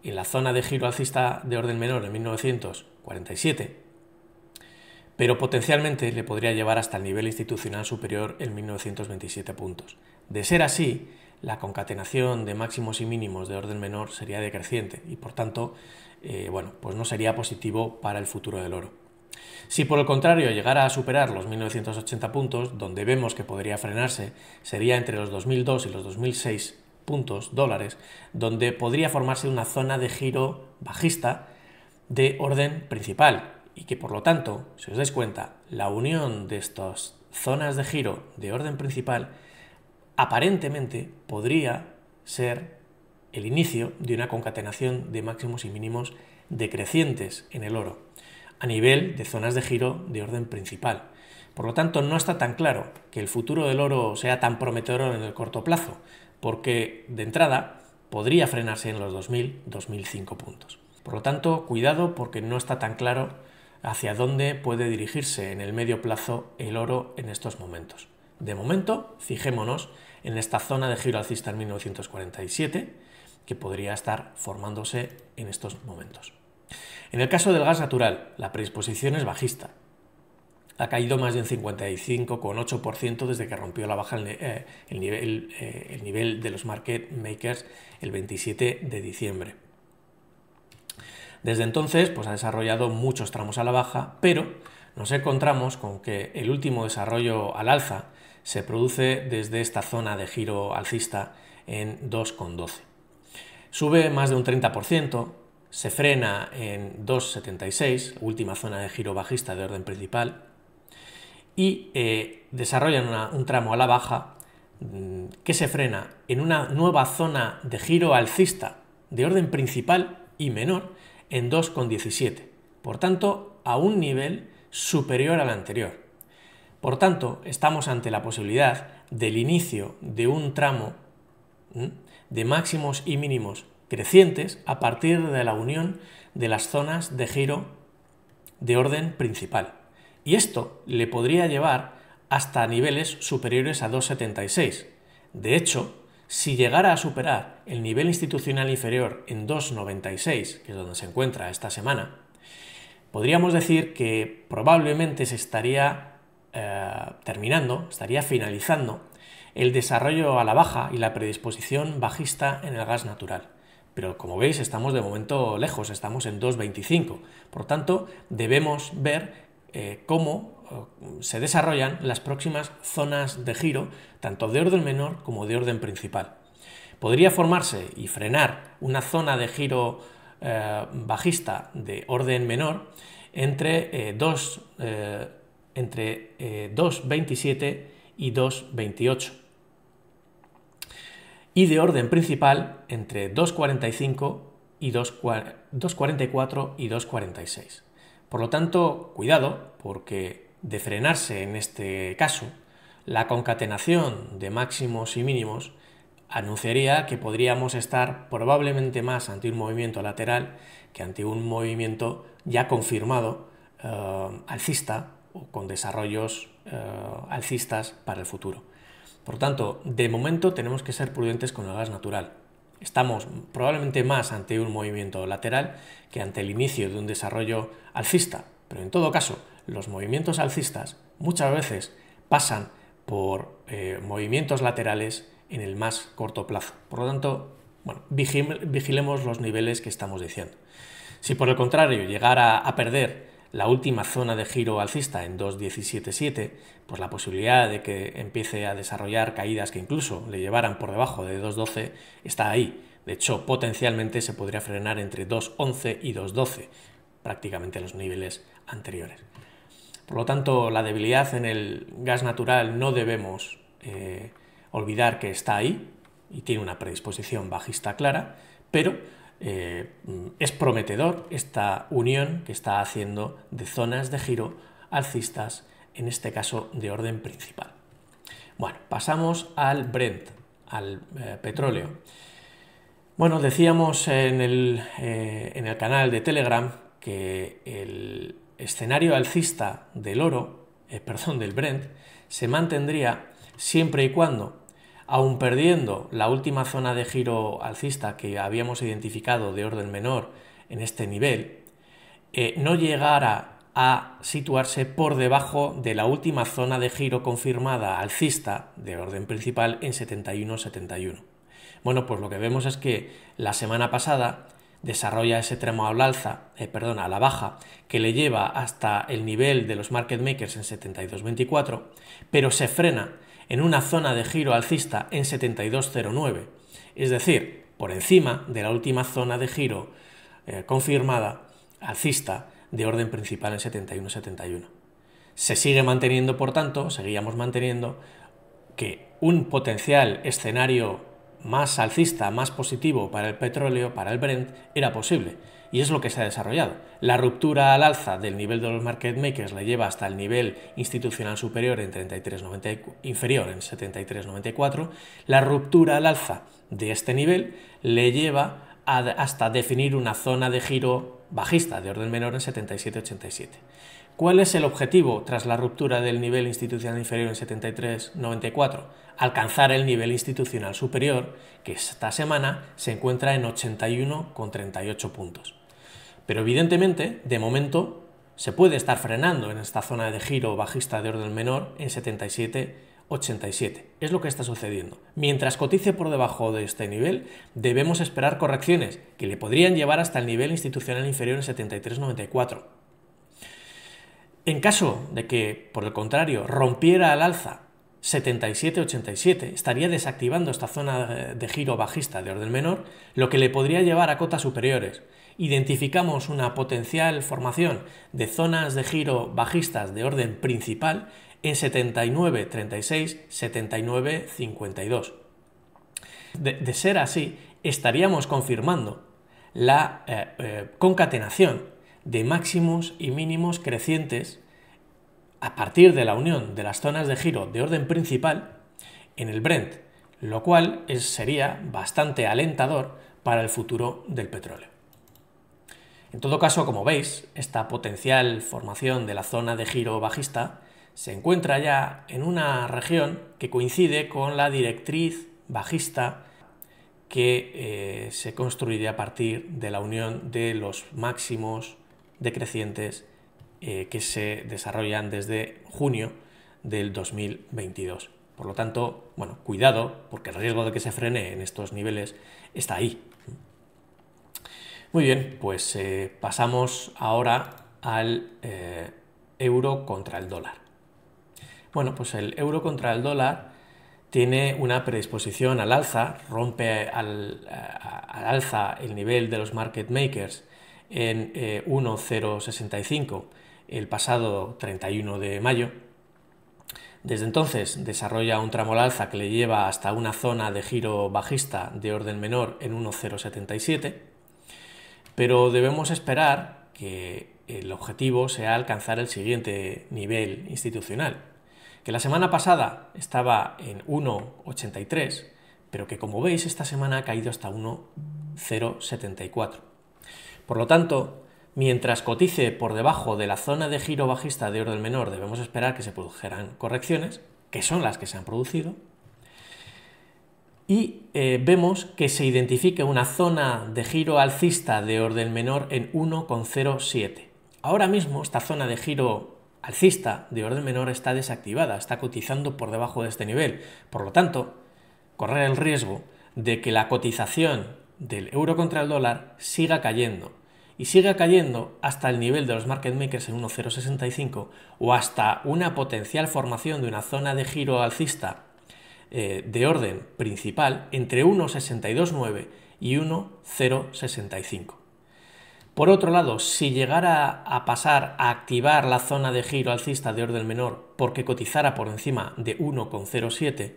en la zona de giro alcista de orden menor en 1947, pero potencialmente le podría llevar hasta el nivel institucional superior en 1927 puntos. De ser así, la concatenación de máximos y mínimos de orden menor sería decreciente y por tanto pues no sería positivo para el futuro del oro. Si por el contrario llegara a superar los 1980 puntos, donde vemos que podría frenarse sería entre los 2002 y los 2006 puntos dólares, donde podría formarse una zona de giro bajista de orden principal y que por lo tanto, si os dais cuenta, la unión de estas zonas de giro de orden principal aparentemente podría ser el inicio de una concatenación de máximos y mínimos decrecientes en el oro a nivel de zonas de giro de orden principal. Por lo tanto, no está tan claro que el futuro del oro sea tan prometedor en el corto plazo, porque de entrada podría frenarse en los 2000-2005 puntos. Por lo tanto, cuidado porque no está tan claro hacia dónde puede dirigirse en el medio plazo el oro en estos momentos. De momento, fijémonos en esta zona de giro alcista en 1947, que podría estar formándose en estos momentos. En el caso del gas natural, la predisposición es bajista. Ha caído más de un 55,8% desde que rompió la baja el nivel de los market makers el 27 de diciembre. Desde entonces pues ha desarrollado muchos tramos a la baja, pero nos encontramos con que el último desarrollo al alza se produce desde esta zona de giro alcista en 2,12. Sube más de un 30%, se frena en 2,76, última zona de giro bajista de orden principal, y desarrollan un tramo a la baja que se frena en una nueva zona de giro alcista de orden principal y menor en 2,17, por tanto a un nivel superior al anterior. Por tanto, estamos ante la posibilidad del inicio de un tramo de máximos y mínimos crecientes a partir de la unión de las zonas de giro de orden principal. Y esto le podría llevar hasta niveles superiores a 2,76. De hecho, si llegara a superar el nivel institucional inferior en 2,96, que es donde se encuentra esta semana, podríamos decir que probablemente se estaría estaría finalizando el desarrollo a la baja y la predisposición bajista en el gas natural. Pero como veis, estamos de momento lejos, estamos en 2,25. Por tanto, debemos ver cómo se desarrollan las próximas zonas de giro, tanto de orden menor como de orden principal. Podría formarse y frenar una zona de giro bajista de orden menor entre 2,27 y 2,28. Y de orden principal entre 2,45 y 2,44 y 2,46. Por lo tanto, cuidado, porque de frenarse en este caso, la concatenación de máximos y mínimos anunciaría que podríamos estar probablemente más ante un movimiento lateral que ante un movimiento ya confirmado alcista o con desarrollos alcistas para el futuro. Por tanto, de momento tenemos que ser prudentes con el gas natural. Estamos probablemente más ante un movimiento lateral que ante el inicio de un desarrollo alcista, pero en todo caso, los movimientos alcistas muchas veces pasan por movimientos laterales en el más corto plazo. Por lo tanto, vigilemos los niveles que estamos diciendo. Si por el contrario llegara a perder la última zona de giro alcista en 2,177, pues la posibilidad de que empiece a desarrollar caídas que incluso le llevaran por debajo de 2,12 está ahí. De hecho, potencialmente se podría frenar entre 2,11 y 2,12, prácticamente los niveles anteriores. Por lo tanto, la debilidad en el gas natural no debemos olvidar que está ahí y tiene una predisposición bajista clara, pero es prometedor esta unión que está haciendo de zonas de giro alcistas, en este caso de orden principal. Bueno, pasamos al Brent, al petróleo. Bueno, decíamos en el canal de Telegram que el escenario alcista del del Brent, se mantendría siempre y cuando, aun perdiendo la última zona de giro alcista que habíamos identificado de orden menor en este nivel, no llegara a situarse por debajo de la última zona de giro confirmada alcista de orden principal en 71,71. Bueno, pues lo que vemos es que la semana pasada desarrolla ese tramo a la baja, que le lleva hasta el nivel de los market makers en 72,24, pero se frena en una zona de giro alcista en 72,09, es decir, por encima de la última zona de giro confirmada alcista de orden principal en 71,71. Se sigue manteniendo, por tanto, seguíamos manteniendo que un potencial escenario más alcista, más positivo para el petróleo, para el Brent, era posible. Y es lo que se ha desarrollado. La ruptura al alza del nivel de los market makers le lleva hasta el nivel institucional superior en 33,90, inferior en 73,94. La ruptura al alza de este nivel le lleva hasta definir una zona de giro bajista de orden menor en 77,87. ¿Cuál es el objetivo tras la ruptura del nivel institucional inferior en 73,94? Alcanzar el nivel institucional superior, que esta semana se encuentra en 81,38 puntos. Pero evidentemente, de momento, se puede estar frenando en esta zona de giro bajista de orden menor en 77,87. Es lo que está sucediendo. Mientras cotice por debajo de este nivel, debemos esperar correcciones que le podrían llevar hasta el nivel institucional inferior en 73,94. En caso de que, por el contrario, rompiera al alza 77,87, estaría desactivando esta zona de giro bajista de orden menor, lo que le podría llevar a cotas superiores. Identificamos una potencial formación de zonas de giro bajistas de orden principal en 79,36, 79,52. De ser así, estaríamos confirmando la concatenación de máximos y mínimos crecientes a partir de la unión de las zonas de giro de orden principal en el Brent, lo cual sería bastante alentador para el futuro del petróleo. En todo caso, como veis, esta potencial formación de la zona de giro bajista se encuentra ya en una región que coincide con la directriz bajista que se construiría a partir de la unión de los máximos decrecientes que se desarrollan desde junio del 2022. Por lo tanto, bueno, cuidado, porque el riesgo de que se frene en estos niveles está ahí. Muy bien, pues pasamos ahora al euro contra el dólar. Bueno, pues el euro contra el dólar tiene una predisposición al alza, rompe al alza el nivel de los market makers en 1,065 el pasado 31 de mayo. Desde entonces desarrolla un tramo al alza que le lleva hasta una zona de giro bajista de orden menor en 1,077, pero debemos esperar que el objetivo sea alcanzar el siguiente nivel institucional, que la semana pasada estaba en 1,83, pero que, como veis, esta semana ha caído hasta 1,074. Por lo tanto, mientras cotice por debajo de la zona de giro bajista de orden menor, debemos esperar que se produjeran correcciones, que son las que se han producido, y vemos que se identifica una zona de giro alcista de orden menor en 1,07. Ahora mismo esta zona de giro alcista de orden menor está desactivada, está cotizando por debajo de este nivel. Por lo tanto, correr el riesgo de que la cotización del euro contra el dólar siga cayendo, y siga cayendo hasta el nivel de los market makers en 1,065 o hasta una potencial formación de una zona de giro alcista de orden principal entre 1,629 y 1,065. Por otro lado, si llegara a pasar a activar la zona de giro alcista de orden menor porque cotizara por encima de 1,07,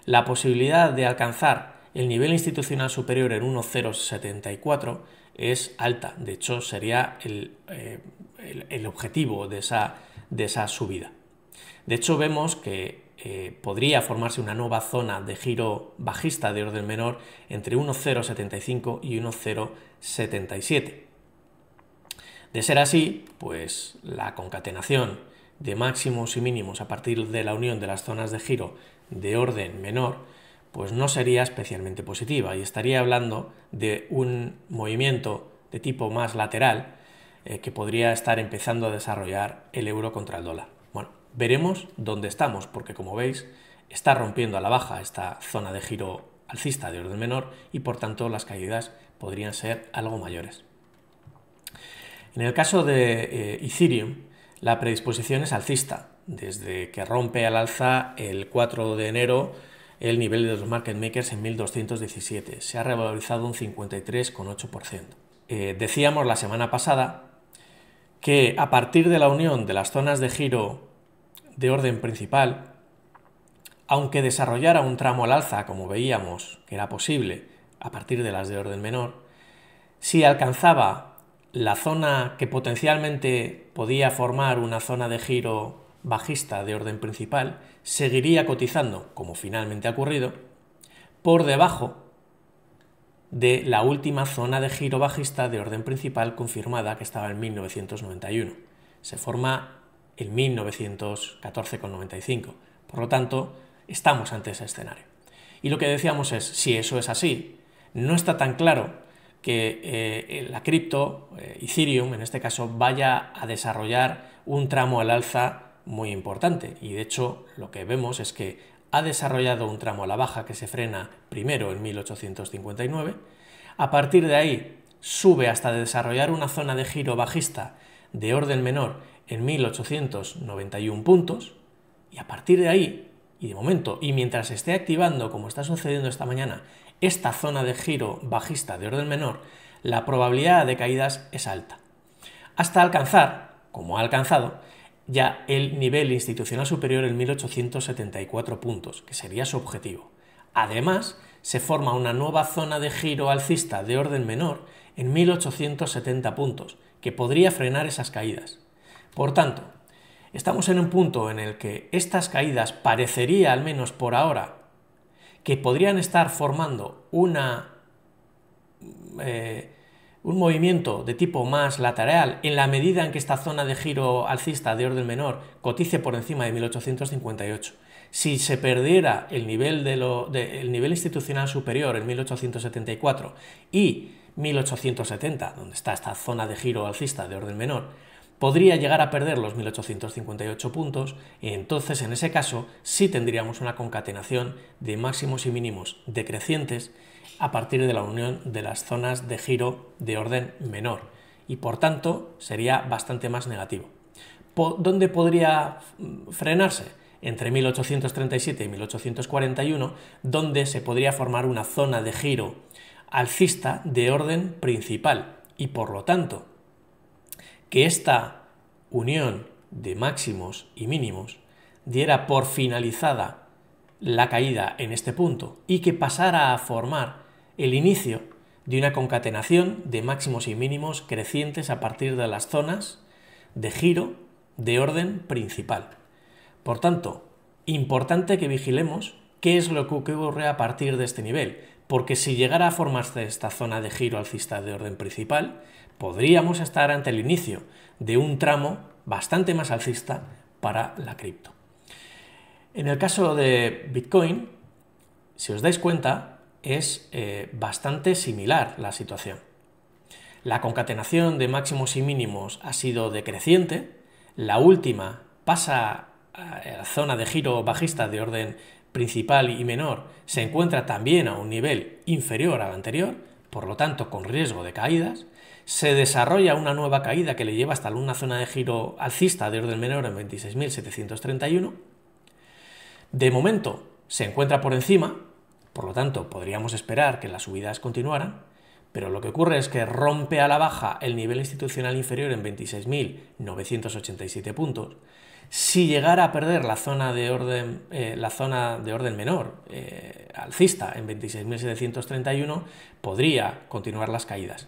la posibilidad de alcanzar el nivel institucional superior en 1,074 es alta. De hecho, sería el objetivo de esa subida. De hecho, vemos que podría formarse una nueva zona de giro bajista de orden menor entre 1,075 y 1,077. De ser así, pues la concatenación de máximos y mínimos a partir de la unión de las zonas de giro de orden menor, pues no sería especialmente positiva y estaría hablando de un movimiento de tipo más lateral que podría estar empezando a desarrollar el euro contra el dólar. Bueno, veremos dónde estamos, porque como veis está rompiendo a la baja esta zona de giro alcista de orden menor y por tanto las caídas podrían ser algo mayores. En el caso de Ethereum, la predisposición es alcista, desde que rompe al alza el 4 de enero el nivel de los market makers en 1217. Se ha revalorizado un 53,8%. Decíamos la semana pasada que a partir de la unión de las zonas de giro de orden principal, aunque desarrollara un tramo al alza, como veíamos que era posible a partir de las de orden menor, si alcanzaba la zona que potencialmente podía formar una zona de giro bajista de orden principal, seguiría cotizando, como finalmente ha ocurrido, por debajo de la última zona de giro bajista de orden principal confirmada, que estaba en 1991. Se forma en 1914,95. Por lo tanto, estamos ante ese escenario. Y lo que decíamos es, si eso es así, no está tan claro que la cripto, Ethereum en este caso, vaya a desarrollar un tramo al alza muy importante. Y de hecho lo que vemos es que ha desarrollado un tramo a la baja que se frena primero en 1859. A partir de ahí sube hasta desarrollar una zona de giro bajista de orden menor en 1891 puntos. Y a partir de ahí, y de momento, y mientras se esté activando, como está sucediendo esta mañana, esta zona de giro bajista de orden menor, la probabilidad de caídas es alta. Hasta alcanzar, como ha alcanzado, ya el nivel institucional superior en 1874 puntos, que sería su objetivo. Además, se forma una nueva zona de giro alcista de orden menor en 1870 puntos, que podría frenar esas caídas. Por tanto, estamos en un punto en el que estas caídas parecería, al menos por ahora, que podrían estar formando un movimiento de tipo más lateral en la medida en que esta zona de giro alcista de orden menor cotice por encima de 1858. Si se perdiera el nivel, el nivel institucional superior en 1874 y 1870, donde está esta zona de giro alcista de orden menor, podría llegar a perder los 1858 puntos y entonces en ese caso sí tendríamos una concatenación de máximos y mínimos decrecientes a partir de la unión de las zonas de giro de orden menor y por tanto sería bastante más negativo. ¿Dónde podría frenarse? Entre 1837 y 1841, donde se podría formar una zona de giro alcista de orden principal y por lo tanto que esta unión de máximos y mínimos diera por finalizada la caída en este punto y que pasara a formar el inicio de una concatenación de máximos y mínimos crecientes a partir de las zonas de giro de orden principal. Por tanto, importante que vigilemos qué es lo que ocurre a partir de este nivel, porque si llegara a formarse esta zona de giro alcista de orden principal, podríamos estar ante el inicio de un tramo bastante más alcista para la cripto. En el caso de Bitcoin, si os dais cuenta, es bastante similar la situación. La concatenación de máximos y mínimos ha sido decreciente, la última pasa a la zona de giro bajista de orden principal y menor, se encuentra también a un nivel inferior al anterior, por lo tanto con riesgo de caídas. Se desarrolla una nueva caída que le lleva hasta una zona de giro alcista de orden menor en 26.731. De momento se encuentra por encima, por lo tanto podríamos esperar que las subidas continuaran, Pero lo que ocurre es que rompe a la baja el nivel institucional inferior en 26.987 puntos. Si llegara a perder la zona de orden menor alcista en 26.731, podría continuar las caídas.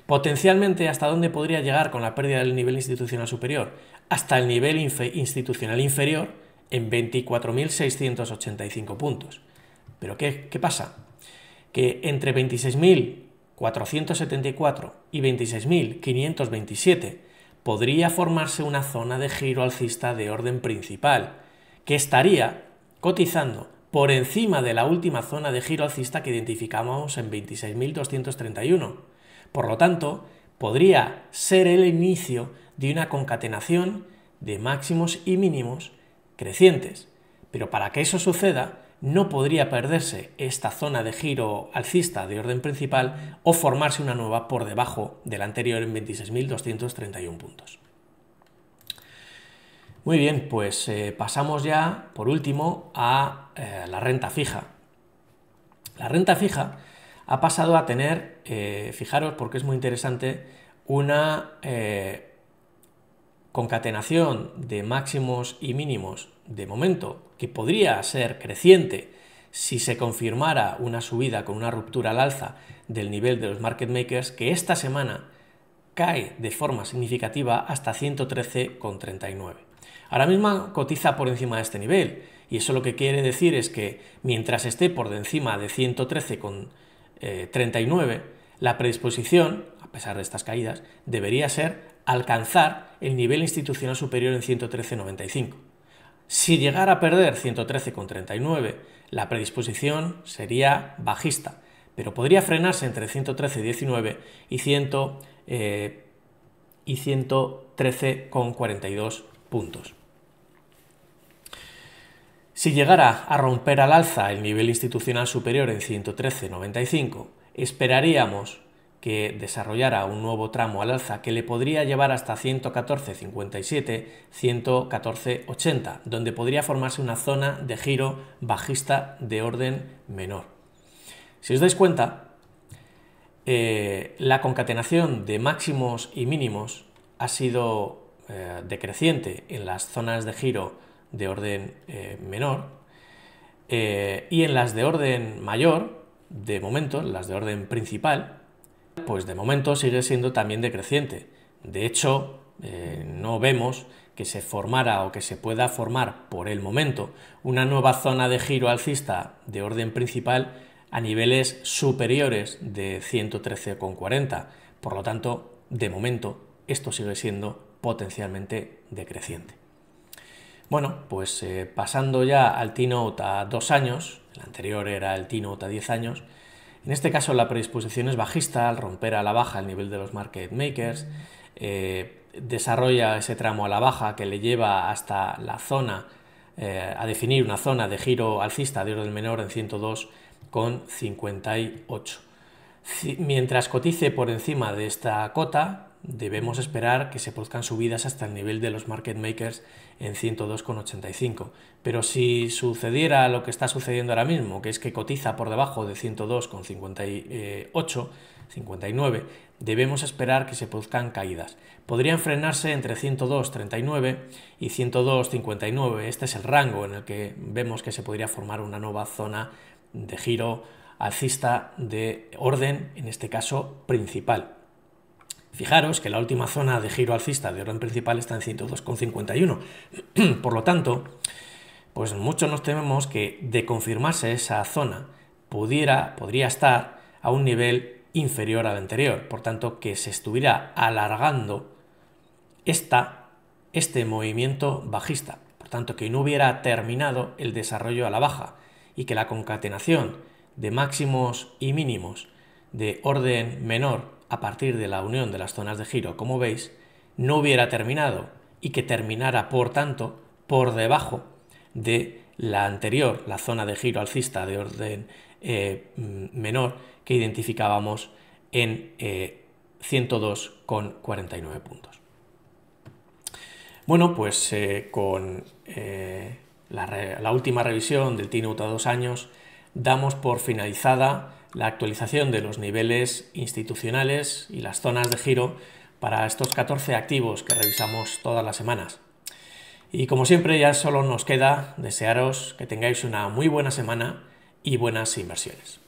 Potencialmente, ¿hasta dónde podría llegar con la pérdida del nivel institucional superior? Hasta el nivel institucional inferior en 24.685 puntos. ¿Pero qué pasa? Que entre 26.474 y 26.527 podría formarse una zona de giro alcista de orden principal, que estaría cotizando por encima de la última zona de giro alcista que identificábamos en 26.231. Por lo tanto, podría ser el inicio de una concatenación de máximos y mínimos crecientes. Pero para que eso suceda, no podría perderse esta zona de giro alcista de orden principal o formarse una nueva por debajo de la anterior en 26.231 puntos. Muy bien, pues pasamos ya, por último, a la renta fija. La renta fija ha pasado a tener, fijaros porque es muy interesante, una concatenación de máximos y mínimos de momento que podría ser creciente si se confirmara una subida con una ruptura al alza del nivel de los market makers, que esta semana cae de forma significativa hasta 113,39. Ahora mismo cotiza por encima de este nivel, y eso lo que quiere decir es que mientras esté por encima de 113,39, la predisposición, a pesar de estas caídas, debería ser alcanzar el nivel institucional superior en 113,95. Si llegara a perder 113,39, la predisposición sería bajista, pero podría frenarse entre 113,19 y 113,42 puntos. Si llegara a romper al alza el nivel institucional superior en 113,95, esperaríamos que desarrollara un nuevo tramo al alza que le podría llevar hasta 114,57, 114,80, donde podría formarse una zona de giro bajista de orden menor. Si os dais cuenta, la concatenación de máximos y mínimos ha sido decreciente en las zonas de giro de orden menor y en las de orden mayor, de momento, las de orden principal, pues de momento sigue siendo también decreciente. De hecho, no vemos que se formara o que se pueda formar por el momento una nueva zona de giro alcista de orden principal a niveles superiores de 113,40. Por lo tanto, de momento, esto sigue siendo potencialmente decreciente. Bueno, pues pasando ya al T-Note a 2 años, el anterior era el T-Note a 10 años, en este caso la predisposición es bajista al romper a la baja el nivel de los market makers, desarrolla ese tramo a la baja que le lleva hasta la zona, a definir una zona de giro alcista de orden menor en 102,58. Mientras cotice por encima de esta cota, debemos esperar que se produzcan subidas hasta el nivel de los market makers en 102,85. Pero si sucediera lo que está sucediendo ahora mismo, que es que cotiza por debajo de 102,58, 59, debemos esperar que se produzcan caídas. Podrían frenarse entre 102,39 y 102,59. Este es el rango en el que vemos que se podría formar una nueva zona de giro alcista de orden, en este caso principal. Fijaros que la última zona de giro alcista de orden principal está en 102,51. Por lo tanto, pues muchos nos tememos que de confirmarse esa zona podría estar a un nivel inferior al anterior. Por tanto, que se estuviera alargando este movimiento bajista. Por tanto, que no hubiera terminado el desarrollo a la baja y que la concatenación de máximos y mínimos de orden menor a partir de la unión de las zonas de giro, como veis, no hubiera terminado y que terminara, por tanto, por debajo de la anterior, la zona de giro alcista de orden menor que identificábamos en 102,49 puntos. Bueno, pues con la última revisión del T-Note a 2 años damos por finalizada la actualización de los niveles institucionales y las zonas de giro para estos 14 activos que revisamos todas las semanas. Y como siempre, ya solo nos queda desearos que tengáis una muy buena semana y buenas inversiones.